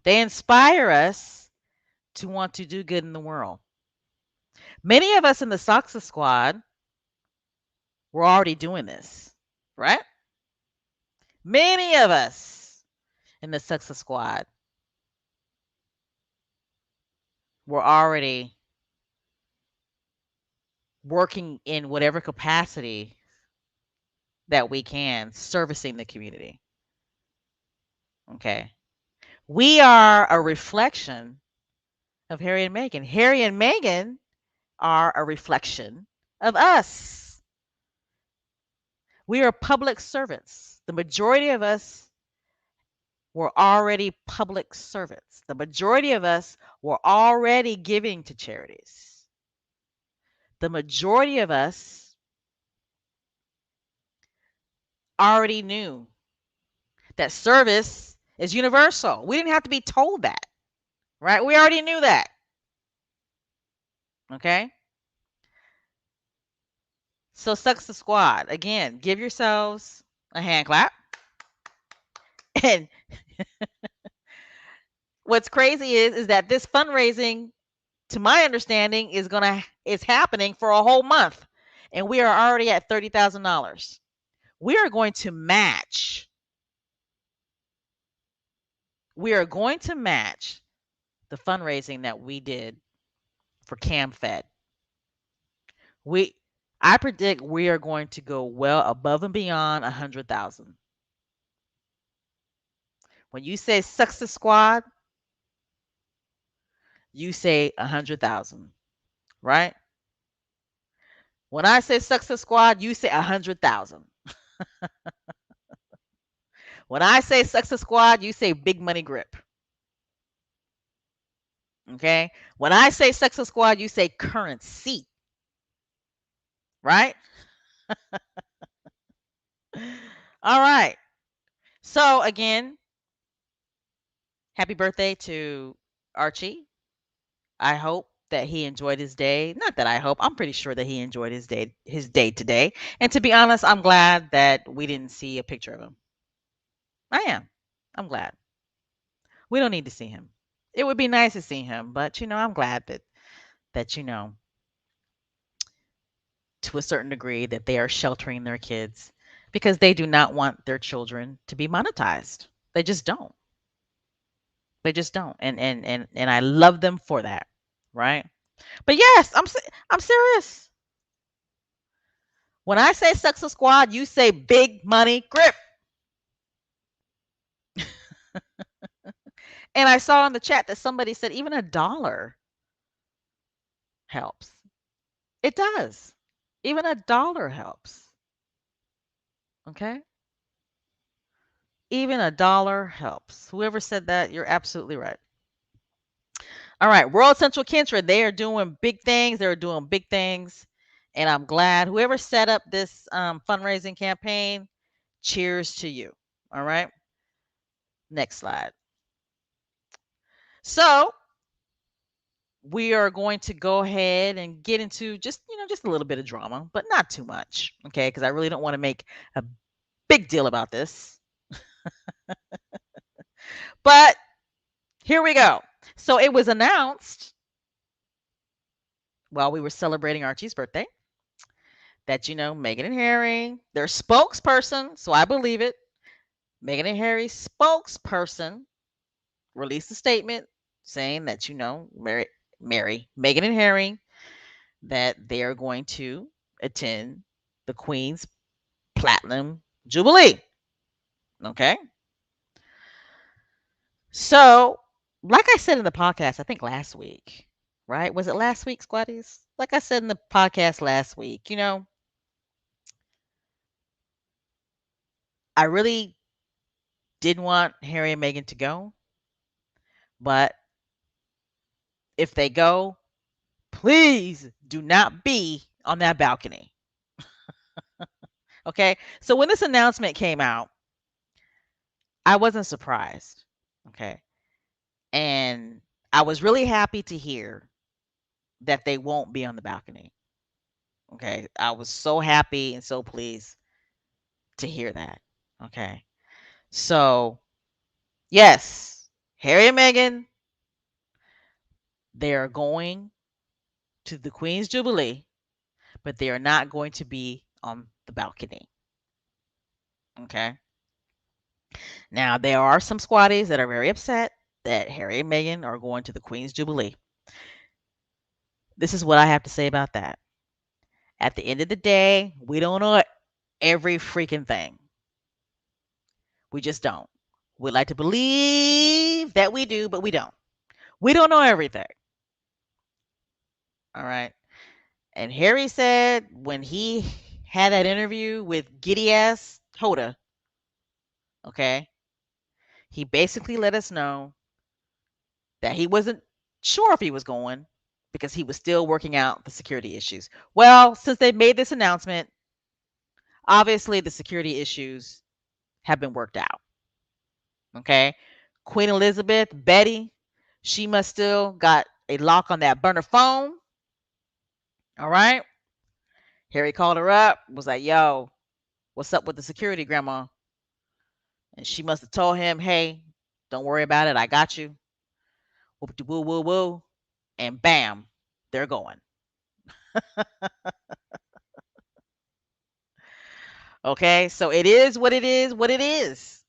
They inspire us to want to do good in the world. Many of us in the Sussexes squad were already doing this, right? Many of us in the Sussexes squad were already working in whatever capacity that we can, servicing the community. Okay. We are a reflection of Harry and Meghan. Harry and Meghan are a reflection of us. We are public servants. The majority of us were already public servants. The majority of us were already giving to charities. The majority of us already knew that service is universal. We didn't have to be told that, right? We already knew that. Okay. So, sucks the squad. Again, give yourselves a hand clap. And what's crazy is that this fundraising, to my understanding, is happening for a whole month, and we are already at $30,000. We are going to match. We are going to match the fundraising that we did for CamFed. We, I predict we are going to go well above and beyond 100,000. When you say success squad, you say 100,000, right? When I say success squad, you say 100,000. When I say success squad, you say big money grip. Okay. When I say success squad, you say currency, right? All right. So again, happy birthday to Archie. I hope that he enjoyed his day. Not that I hope. I'm pretty sure that he enjoyed his day today. And to be honest, I'm glad that we didn't see a picture of him. I am. I'm glad. We don't need to see him. It would be nice to see him, but I'm glad that to a certain degree that they are sheltering their kids because they do not want their children to be monetized. They just don't. They just don't. And I love them for that, right? But yes, I'm serious. When I say Success Squad, you say big money grip. And I saw in the chat that somebody said even a dollar helps. It does. Even a dollar helps. Okay? Even a dollar helps. Whoever said that, you're absolutely right. All right, World Central Kintra, they are doing big things. They're doing big things. And I'm glad whoever set up this fundraising campaign, cheers to you. All right, next slide. So we are going to go ahead and get into just a little bit of drama, but not too much. Okay, because I really don't want to make a big deal about this. But here we go. So it was announced while we were celebrating Archie's birthday that Meghan and Harry, their spokesperson, so I believe it. Meghan and Harry's spokesperson released a statement saying that Meghan and Harry, that they are going to attend the Queen's Platinum Jubilee. Okay, so like I said in the podcast, I think last week, right? Was it last week, Squatties? Like I said in the podcast last week, I really didn't want Harry and Meghan to go, but if they go, please do not be on that balcony. Okay. So when this announcement came out, I wasn't surprised. Okay. And I was really happy to hear that they won't be on the balcony. Okay. I was so happy and so pleased to hear that. Okay. So, yes, Harry and Meghan, they are going to the Queen's Jubilee, but they are not going to be on the balcony. Okay. Now, there are some squatties that are very upset that Harry and Meghan are going to the Queen's Jubilee. This is what I have to say about that. At the end of the day, we don't know every freaking thing. We just don't. We like to believe that we do, but we don't. We don't know everything. All right. And Harry said when he had that interview with giddy ass Hoda, okay, he basically let us know that he wasn't sure if he was going because he was still working out the security issues. Well, since they made this announcement, obviously the security issues have been worked out. Okay. Queen Elizabeth, Betty, she must still got a lock on that burner phone. All right. Harry called her up, was like, yo, what's up with the security, grandma? And she must have told him, hey, don't worry about it. I got you. Whoop de woo woo woo. And bam, they're going. Okay. So it is what it is, what it is.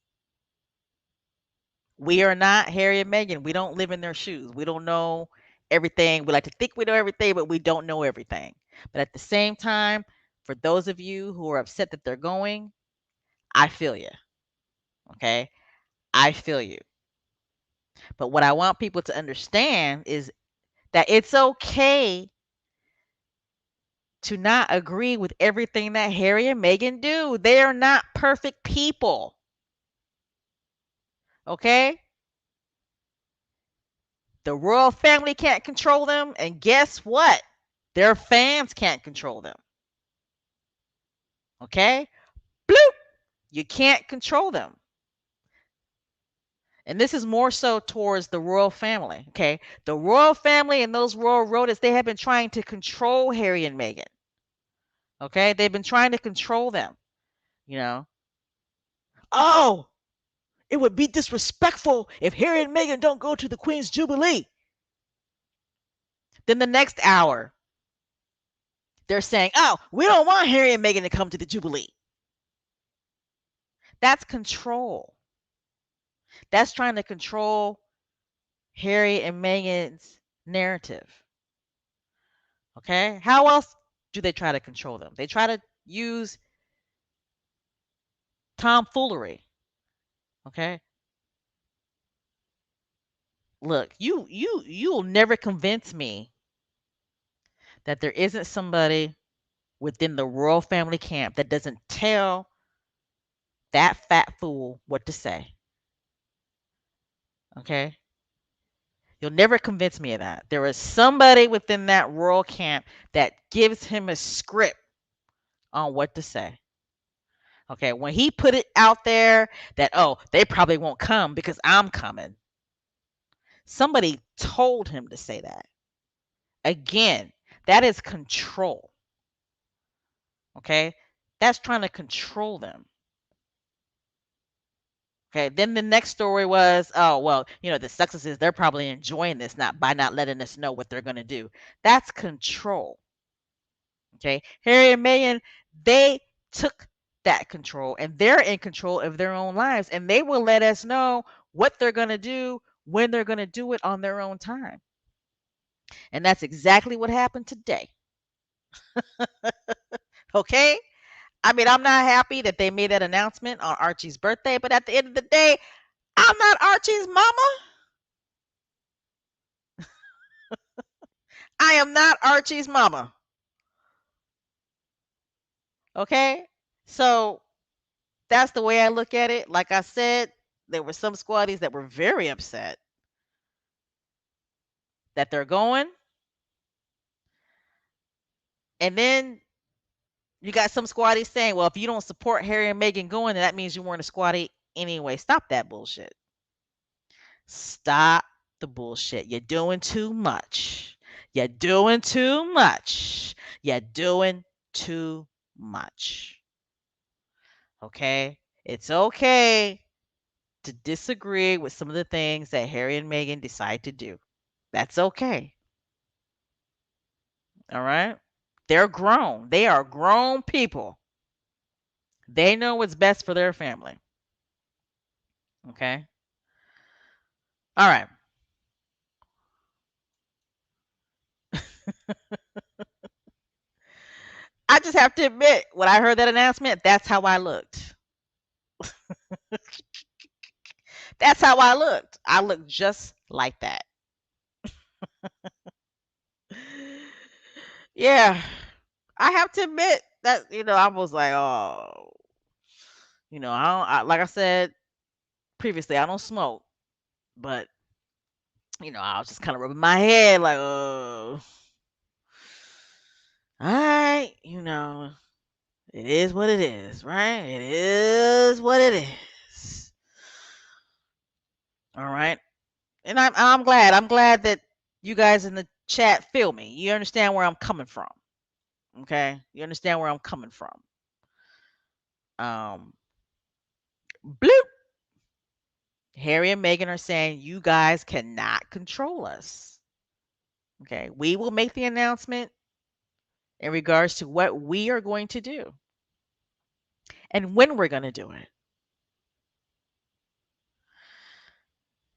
We are not Harry and Meghan. We don't live in their shoes. We don't know everything. We like to think we know everything, but we don't know everything. But at the same time, for those of you who are upset that they're going, I feel you. Okay. I feel you. But what I want people to understand is that it's okay to not agree with everything that Harry and Meghan do. They are not perfect people. Okay? The royal family can't control them. And guess what? Their fans can't control them. Okay? Bloop! You can't control them. And this is more so towards the royal family. Okay? The royal family and those royal roadies, they have been trying to control Harry and Meghan. Okay? They've been trying to control them. You know? Oh, it would be disrespectful if Harry and Meghan don't go to the Queen's Jubilee. Then the next hour, they're saying, oh, we don't want Harry and Meghan to come to the Jubilee. That's control. That's trying to control Harry and Meghan's narrative. Okay? How else do they try to control them? They try to use tomfoolery. Okay? Look, you'll never convince me that there isn't somebody within the royal family camp that doesn't tell that fat fool what to say. Okay? You'll never convince me of that. There is somebody within that royal camp that gives him a script on what to say. Okay, when he put it out there that, oh, they probably won't come because I'm coming, somebody told him to say that. Again, that is control. Okay, that's trying to control them. Okay, then the next story was, oh, well, the Sussexes, they're probably enjoying this not by not letting us know what they're going to do. That's control. Okay, Harry and Meghan, they took that control and they're in control of their own lives and they will let us know what they're going to do when they're going to do it on their own time. And that's exactly what happened today. Okay? I mean, I'm not happy that they made that announcement on Archie's birthday, but at the end of the day, I'm not Archie's mama. I am not Archie's mama. Okay? So that's the way I look at it. Like I said, there were some squaddies that were very upset that they're going. And then you got some squaddies saying, well, if you don't support Harry and Meghan going, then that means you weren't a squaddie anyway. Stop that bullshit. Stop the bullshit. You're doing too much. You're doing too much. You're doing too much. Okay? It's okay to disagree with some of the things that Harry and Meghan decide to do. That's okay. All right? They're grown. They are grown people. They know what's best for their family. Okay? All right. I just have to admit, when I heard that announcement, that's how I looked. That's how I looked. I looked just like that. Yeah, I have to admit that I was like, oh, like I said previously, I don't smoke, but I was just kind of rubbing my head like, oh, all right, it is what it is, right? It is what it is. All right, and I'm glad. I'm glad that you guys in the chat feel me. You understand where I'm coming from. Okay, you understand where I'm coming from. Um, bloop. Harry and Meghan are saying you guys cannot control us. Okay, we will make the announcement in regards to what we are going to do and when we're going to do it.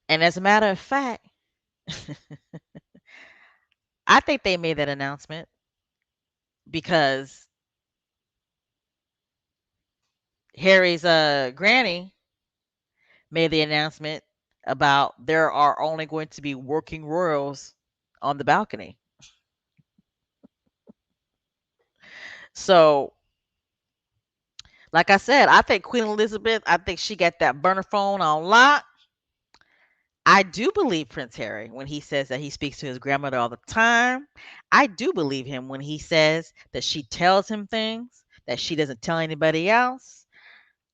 And as a matter of fact, I think they made that announcement because Harry's granny made the announcement about there are only going to be working royals on the balcony. So, like I said, I think Queen Elizabeth, I think she got that burner phone on lock. I do believe Prince Harry when he says that he speaks to his grandmother all the time. I do believe him when he says that she tells him things that she doesn't tell anybody else.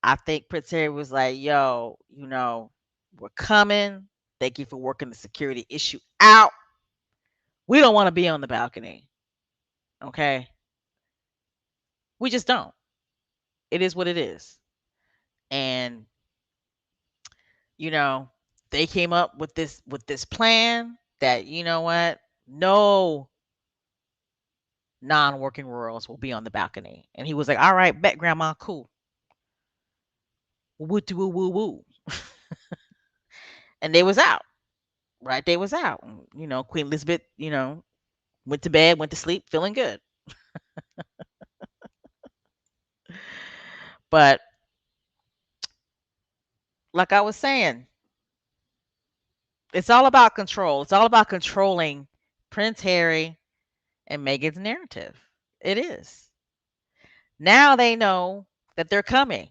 I think Prince Harry was like, yo, we're coming. Thank you for working the security issue out. We don't want to be on the balcony. Okay. We just don't. It is what it is. And, you know, they came up with this plan that, you know what? No non-working royals will be on the balcony. And he was like, all right, bet grandma, cool. Woo woo woo woo. And they was out. Right? They was out. Queen Elizabeth, went to bed, went to sleep, feeling good. But like I was saying, it's all about control. It's all about controlling Prince Harry and Meghan's narrative. It is. Now they know that they're coming.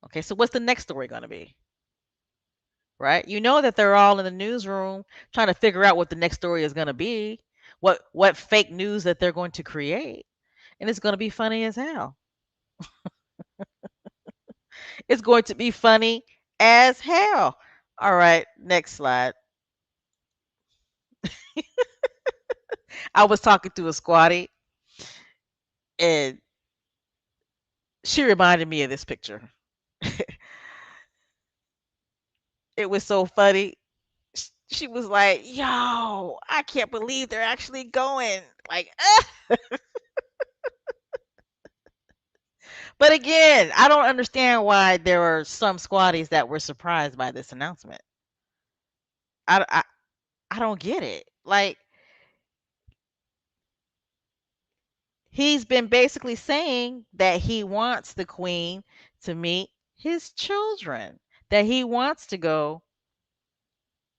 Okay, so what's the next story going to be? Right? You know that they're all in the newsroom trying to figure out what the next story is going to be, what fake news that they're going to create, and it's going to be funny as hell. It's going to be funny as hell. All right, next slide. I was talking to a squatty, and she reminded me of this picture. It was so funny. She was like, "Yo, I can't believe they're actually going." Like, but again, I don't understand why there were some squatties that were surprised by this announcement. I, I, I don't get it. Like, he's been basically saying that he wants the queen to meet his children, that he wants to go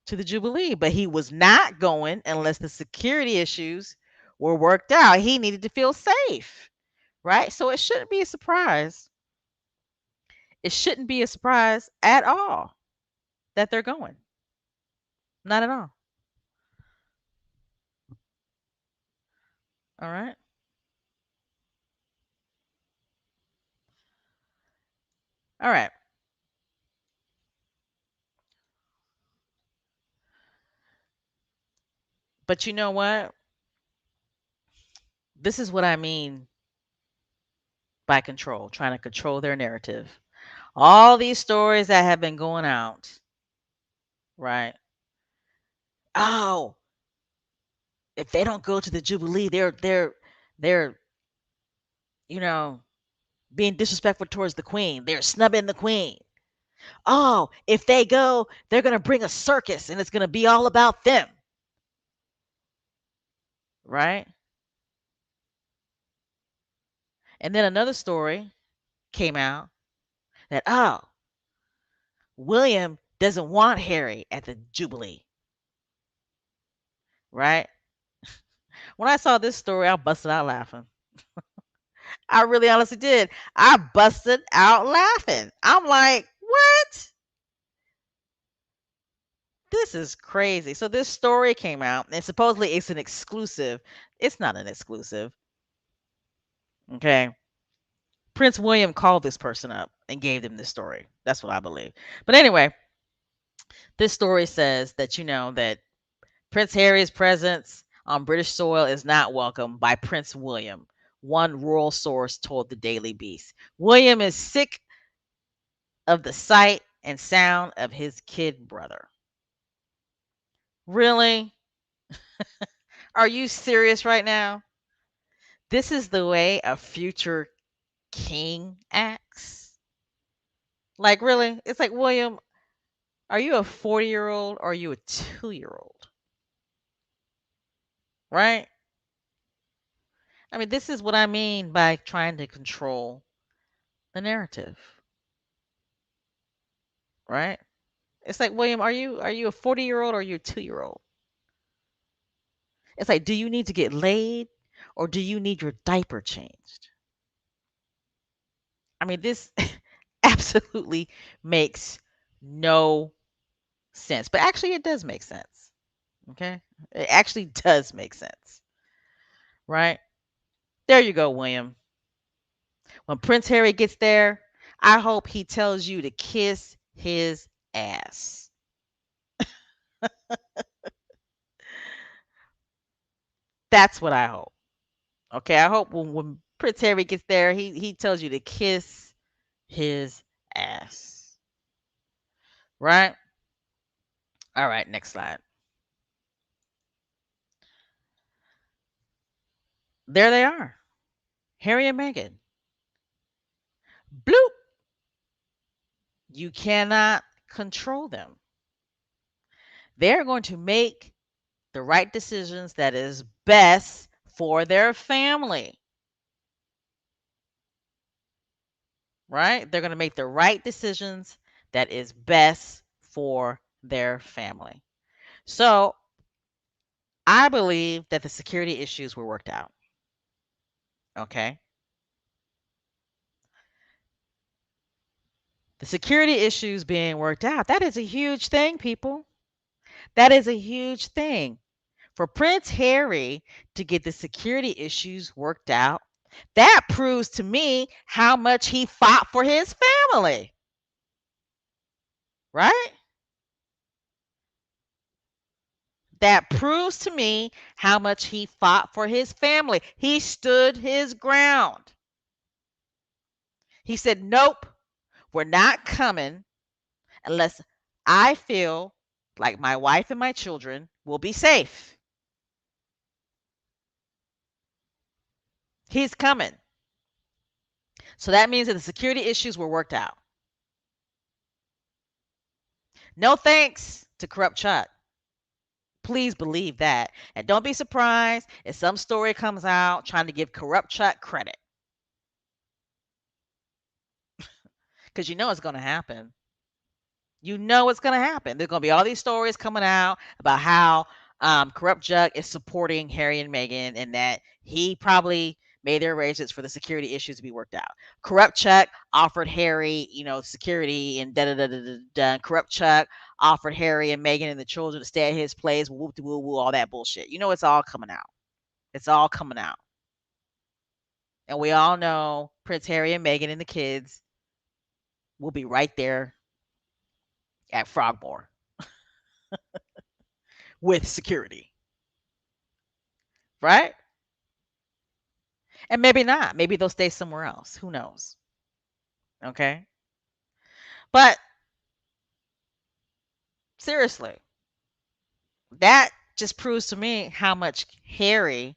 to the Jubilee, but he was not going unless the security issues were worked out. He needed to feel safe, right? So it shouldn't be a surprise. It shouldn't be a surprise at all that they're going. Not at all. All right. All right. But you know what? This is what I mean by control, trying to control their narrative. All these stories that have been going out, right? Oh, if they don't go to the Jubilee, they're you know being disrespectful towards the Queen. They're snubbing the Queen. Oh, if they go, they're gonna bring a circus and it's gonna be all about them, right? And then another story came out that William doesn't want Harry at the Jubilee, right? When I saw this story, I busted out laughing. I really honestly did. I busted out laughing. I'm like, what? This is crazy. So this story came out, and supposedly it's an exclusive. It's not an exclusive. Okay. Prince William called this person up and gave them this story. That's what I believe. But anyway, this story says that that Prince Harry's presence on British soil is not welcome by Prince William. One royal source told the Daily Beast. William is sick of the sight and sound of his kid brother. Really? Are you serious right now? This is the way a future king acts? Like, really? It's like, William, are you a 40-year-old or are you a 2-year-old? Right? I mean, this is what I mean by trying to control the narrative, right? It's like, William, are you a 40-year-old or are you a 2-year-old? It's like, do you need to get laid or do you need your diaper changed? I mean, this absolutely makes no sense. But actually it does make sense. Okay? It actually does make sense. Right? There you go, William. When Prince Harry gets there, I hope he tells you to kiss his ass. That's what I hope. Okay, I hope when Prince Harry gets there, he tells you to kiss his ass. Right? All right, next slide. There they are. Harry and Meghan. Bloop. You cannot control them. They're going to make the right decisions that is best for their family. Right? They're going to make the right decisions that is best for their family. So, I believe that the security issues were worked out. Okay? The security issues being worked out, that is a huge thing, people. That is a huge thing. For Prince Harry to get the security issues worked out, that proves to me how much he fought for his family. Right? That proves to me how much he fought for his family. He stood his ground. He said, nope, we're not coming unless I feel like my wife and my children will be safe. He's coming. So that means that the security issues were worked out. No thanks to corrupt Chuck. Please believe that. And don't be surprised if some story comes out trying to give corrupt Chuck credit. Because you know it's going to happen. You know it's going to happen. There's going to be all these stories coming out about how corrupt Chuck is supporting Harry and Meghan and that he probably made their arrangements for the security issues to be worked out. Corrupt Chuck offered Harry, security and da da da da da da. Corrupt Chuck offered Harry and Meghan and the children to stay at his place, whoop de woo woo, all that bullshit. You know it's all coming out. It's all coming out. And we all know Prince Harry and Meghan and the kids will be right there at Frogmore with security. right? And maybe not. Maybe they'll stay somewhere else. Who knows? Okay. But seriously, that just proves to me how much Harry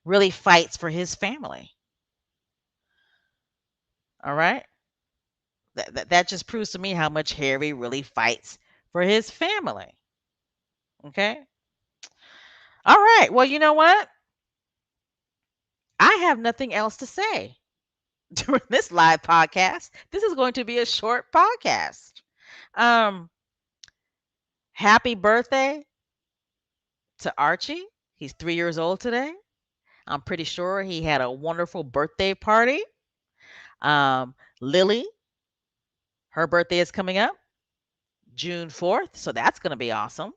really fights for his family. All right. That just proves to me how much Harry really fights for his family. Okay. All right. Well, you know what? I have nothing else to say during this live podcast. This is going to be a short podcast. Um, Happy birthday to Archie. He's 3 years old today. I'm pretty sure he had a wonderful birthday party. Lily, her birthday is coming up June 4th, so that's going to be awesome.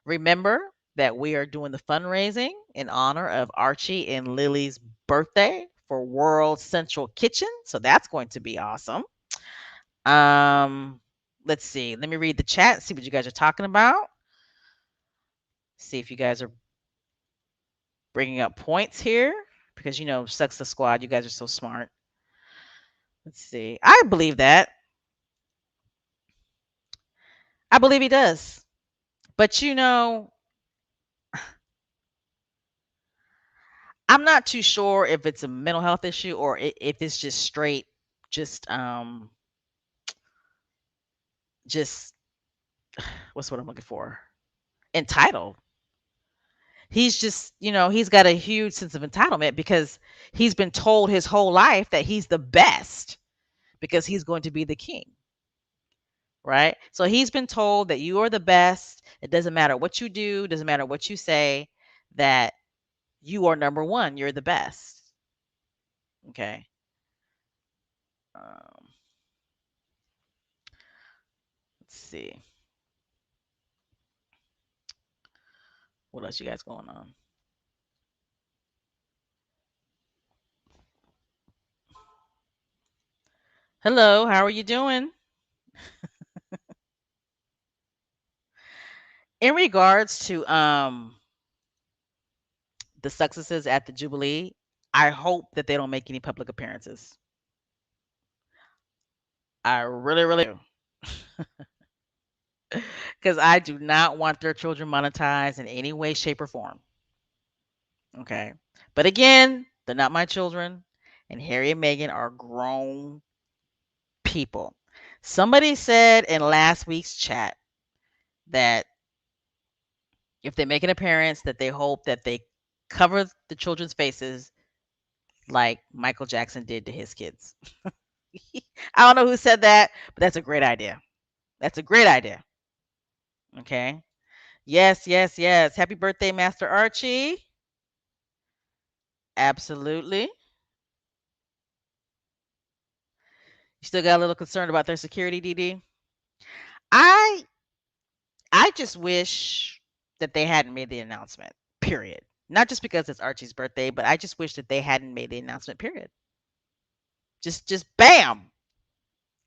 Remember that we are doing the fundraising in honor of Archie and Lily's birthday for World Central Kitchen, so that's going to be awesome. Um, let's see. Let me read the chat, see what you guys are talking about. See if you guys are bringing up points here because Sucks the Squad, you guys are so smart. Let's see. I believe that. I believe he does. But I'm not too sure if it's a mental health issue or if it's just straight just just what's what I'm looking for? Entitled. He's just, he's got a huge sense of entitlement because he's been told his whole life that he's the best because he's going to be the king, right? So he's been told that you are the best. It doesn't matter what you do, doesn't matter what you say, that you are number one. You're the best. Okay. Um, let's see. What else you guys going on? Hello, how are you doing? In regards to the successes at the Jubilee, I hope that they don't make any public appearances. I really, really do. Because I do not want their children monetized in any way, shape, or form. Okay. But again, they're not my children. And Harry and Meghan are grown people. Somebody said in last week's chat that if they make an appearance, that they hope that they cover the children's faces like Michael Jackson did to his kids. I don't know who said that, but that's a great idea. That's a great idea. Okay. Yes, yes, yes. Happy birthday, Master Archie. Absolutely. You still got a little concerned about their security, DD? I I just wish that they hadn't made the announcement. Period. Not just because it's Archie's birthday, but I just wish that they hadn't made the announcement. Period. Just bam.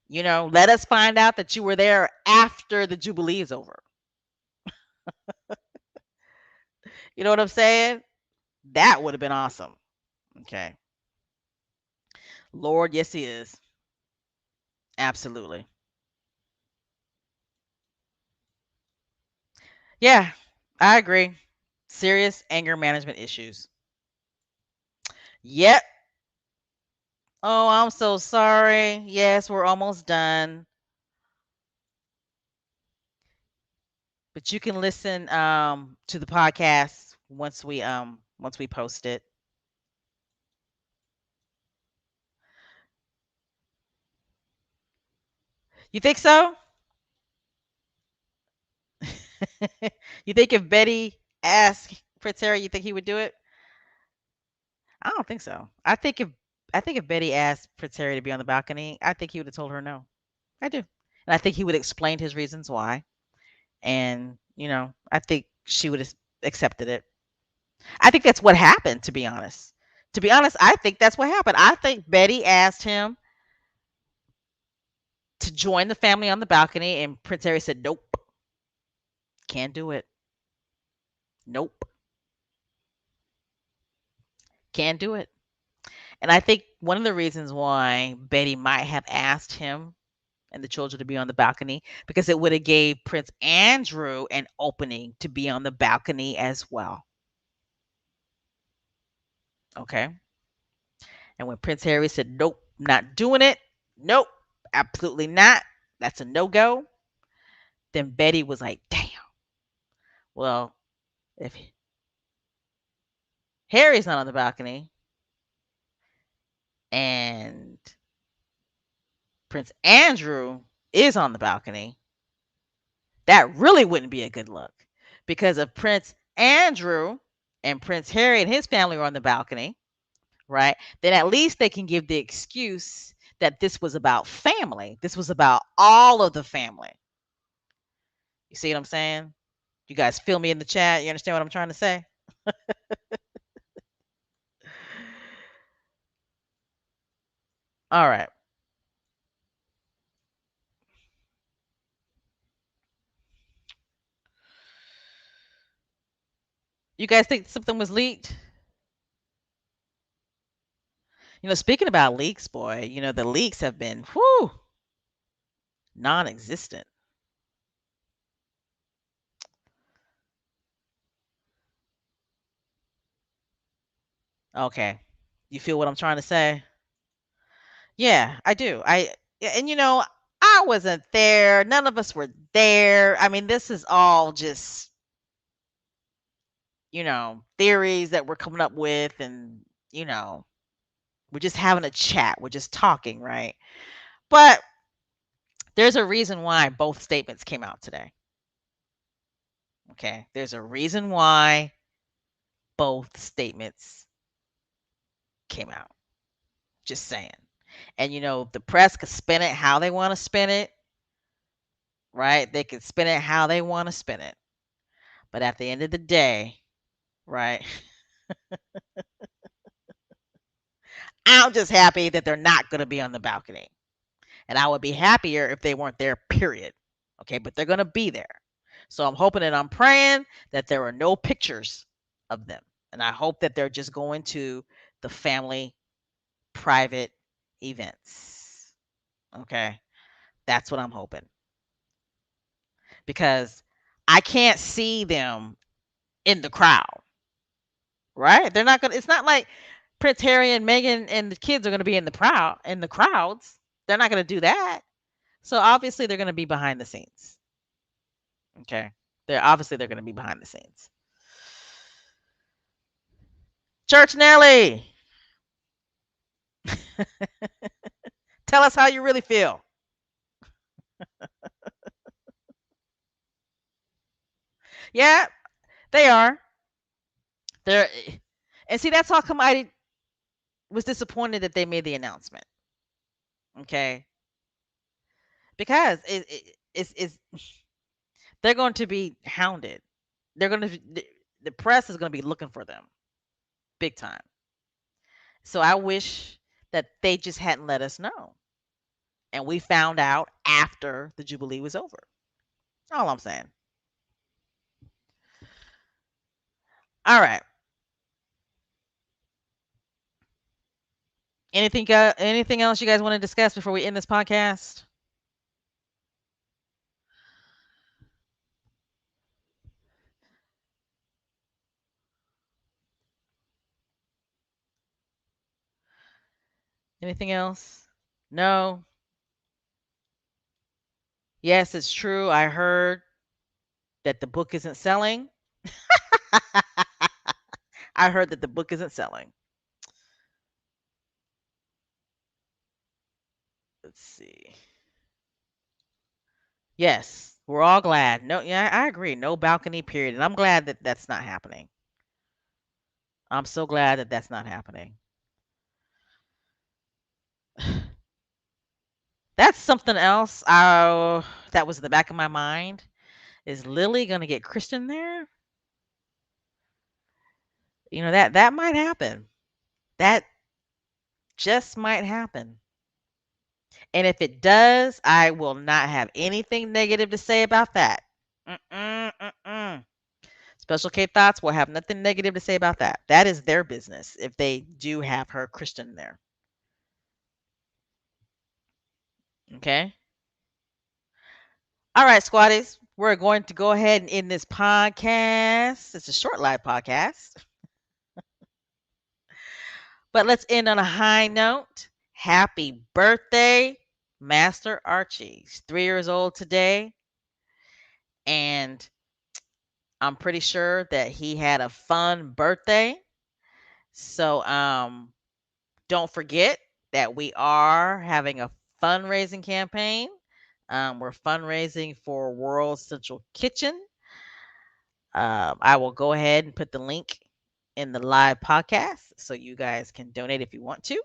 Let us find out that you were there after the Jubilee is over. You know what I'm saying? That would have been awesome. Okay. Lord, yes, he is. Absolutely. Yeah, I agree. Serious anger management issues. Yep. Oh, I'm so sorry. Yes, we're almost done. But you can listen to the podcast once we post it. You think so? You think if Betty asked Prince Harry, you think he would do it? I don't think so. I think if Betty asked Prince Harry to be on the balcony, I think he would have told her no. I do. And I think he would have explained his reasons why. And, I think she would have accepted it. I think that's what happened, to be honest. To be honest, I think that's what happened. I think Betty asked him to join the family on the balcony, and Prince Harry said, "Nope, can't do it. Nope." Can't do it. And I think one of the reasons why Betty might have asked him and the children to be on the balcony because it would have gave Prince Andrew an opening to be on the balcony as well. Okay. And when Prince Harry said, "Nope, not doing it. Nope, absolutely not. That's a no-go." Then Betty was like, "Damn. Well, if Harry's not on the balcony and Prince Andrew is on the balcony, that really wouldn't be a good look. Because if Prince Andrew and Prince Harry and his family are on the balcony, right? Then at least they can give the excuse that this was about family. This was about all of the family. You see what I'm saying? You guys feel me in the chat? You understand what I'm trying to say? All right. You guys think something was leaked? Speaking about leaks, boy, the leaks have been whew, non-existent. Okay. You feel what I'm trying to say? Yeah, I do. And I wasn't there. None of us were there. I mean, this is all just, theories that we're coming up with and, you know, we're just having a chat. We're just talking, right? But there's a reason why both statements came out today. Okay? There's a reason why both statements came out. Just saying. And the press could spin it how they want to spin it, right? They could spin it how they want to spin it. But at the end of the day, right? I'm just happy that they're not going to be on the balcony. And I would be happier if they weren't there, period. Okay, but they're going to be there. So I'm hoping and I'm praying that there are no pictures of them. And I hope that they're just going to the family private events. Okay, that's what I'm hoping. Because I can't see them in the crowd, right? They're not going to, it's not like Prince Harry and Meghan and the kids are going to be in the crowds. They're not going to do that. So obviously they're going to be behind the scenes. Okay. They're going to be behind the scenes. Church Nelly, tell us how you really feel. Yeah, they are. They're and see that's how come I was disappointed that they made the announcement. Okay. Because it's they're going to be hounded. They're going to the press is going to be looking for them big time. So I wish that they just hadn't let us know. And we found out after the Jubilee was over. All I'm saying. All right. Anything else you guys want to discuss before we end this podcast? Anything else? No. Yes, it's true. I heard that the book isn't selling. I heard that the book isn't selling. Let's see. Yes, we're all glad. No, yeah, I agree. No balcony period. And I'm glad that that's not happening. I'm so glad that that's not happening. That's something else that was in the back of my mind. Is Lily going to get Christian there? That might happen. That just might happen. And if it does, I will not have anything negative to say about that. Mm-mm, mm-mm. Special K Thoughts will have nothing negative to say about that. That is their business if they do have her Christian there. Okay. All right, squatties. We're going to go ahead and end this podcast. It's a short live podcast, but let's end on a high note. Happy birthday, Master Archie. He's 3 years old today, and I'm pretty sure that he had a fun birthday. So, don't forget that we are having a fundraising campaign. We're fundraising for World Central Kitchen. I will go ahead and put the link in the live podcast so you guys can donate if you want to.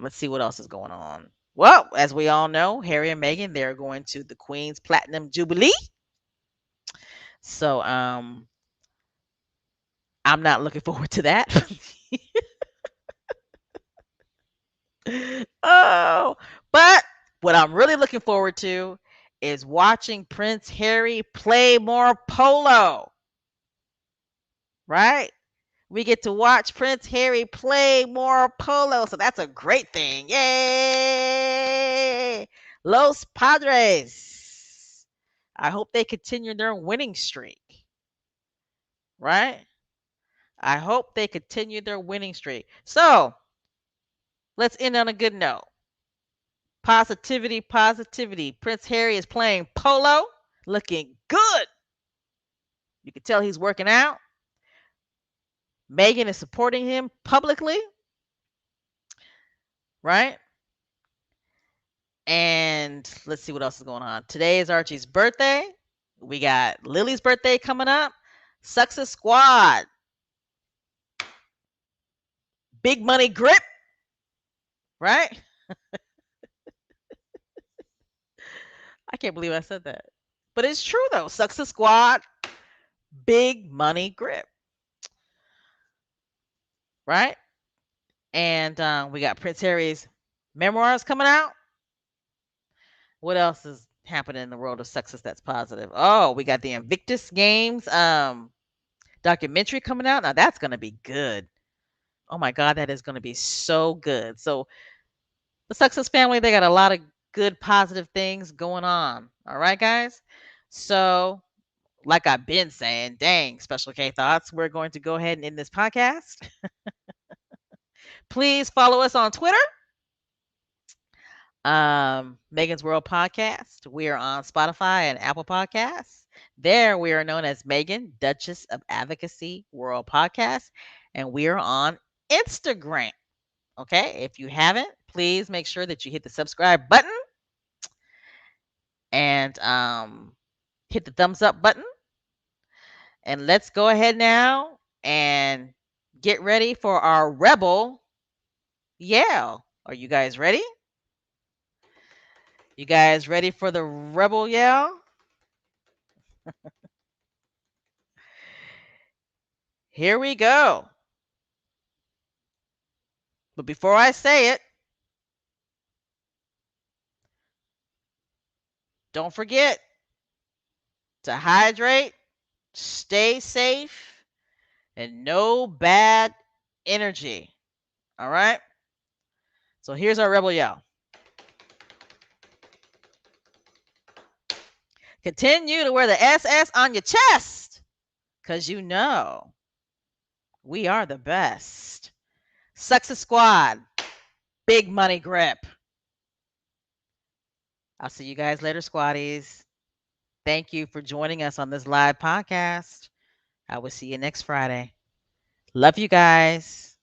Let's see what else is going on. Well, as we all know, Harry and Meghan, they're going to the Queen's Platinum Jubilee. So I'm not looking forward to that. Oh, but what I'm really looking forward to is watching Prince Harry play more polo, right? We get to watch Prince Harry play more polo, so that's a great thing. Yay! Los Padres. I hope they continue their winning streak, right? I hope they continue their winning streak. So, let's end on a good note. Positivity, positivity. Prince Harry is playing polo, looking good. You can tell he's working out. Meghan is supporting him publicly, right? And let's see what else is going on. Today is Archie's birthday. We got Lily's birthday coming up. Success Squad. Big money grip, right? I can't believe I said that. But it's true though. Success Squad, big money grip, right? And we got Prince Harry's memoirs coming out. What else is happening in the world of success that's positive? Oh, we got the Invictus Games documentary coming out. Now that's gonna be good. Oh my god, that is gonna be so good. So the Success family, they got a lot of good positive things going on. All right, guys. So like I've been saying, dang, Special K Thoughts, we're going to go ahead and end this podcast. Please follow us on Twitter, Megan's World Podcast. We are on Spotify and Apple Podcasts. There, we are known as Megan, Duchess of Advocacy World Podcast, and we are on Instagram. Okay, if you haven't, please make sure that you hit the subscribe button and hit the thumbs up button. And let's go ahead now and get ready for our rebel yell. Are you guys ready? You guys ready for the rebel yell? Here we go. But before I say it, don't forget to hydrate, stay safe, and no bad energy. All right? So here's our rebel yell. Continue to wear the SS on your chest because you know we are the best. Success Squad, big money grip. I'll see you guys later, squatties. Thank you for joining us on this live podcast. I will see you next Friday. Love you guys.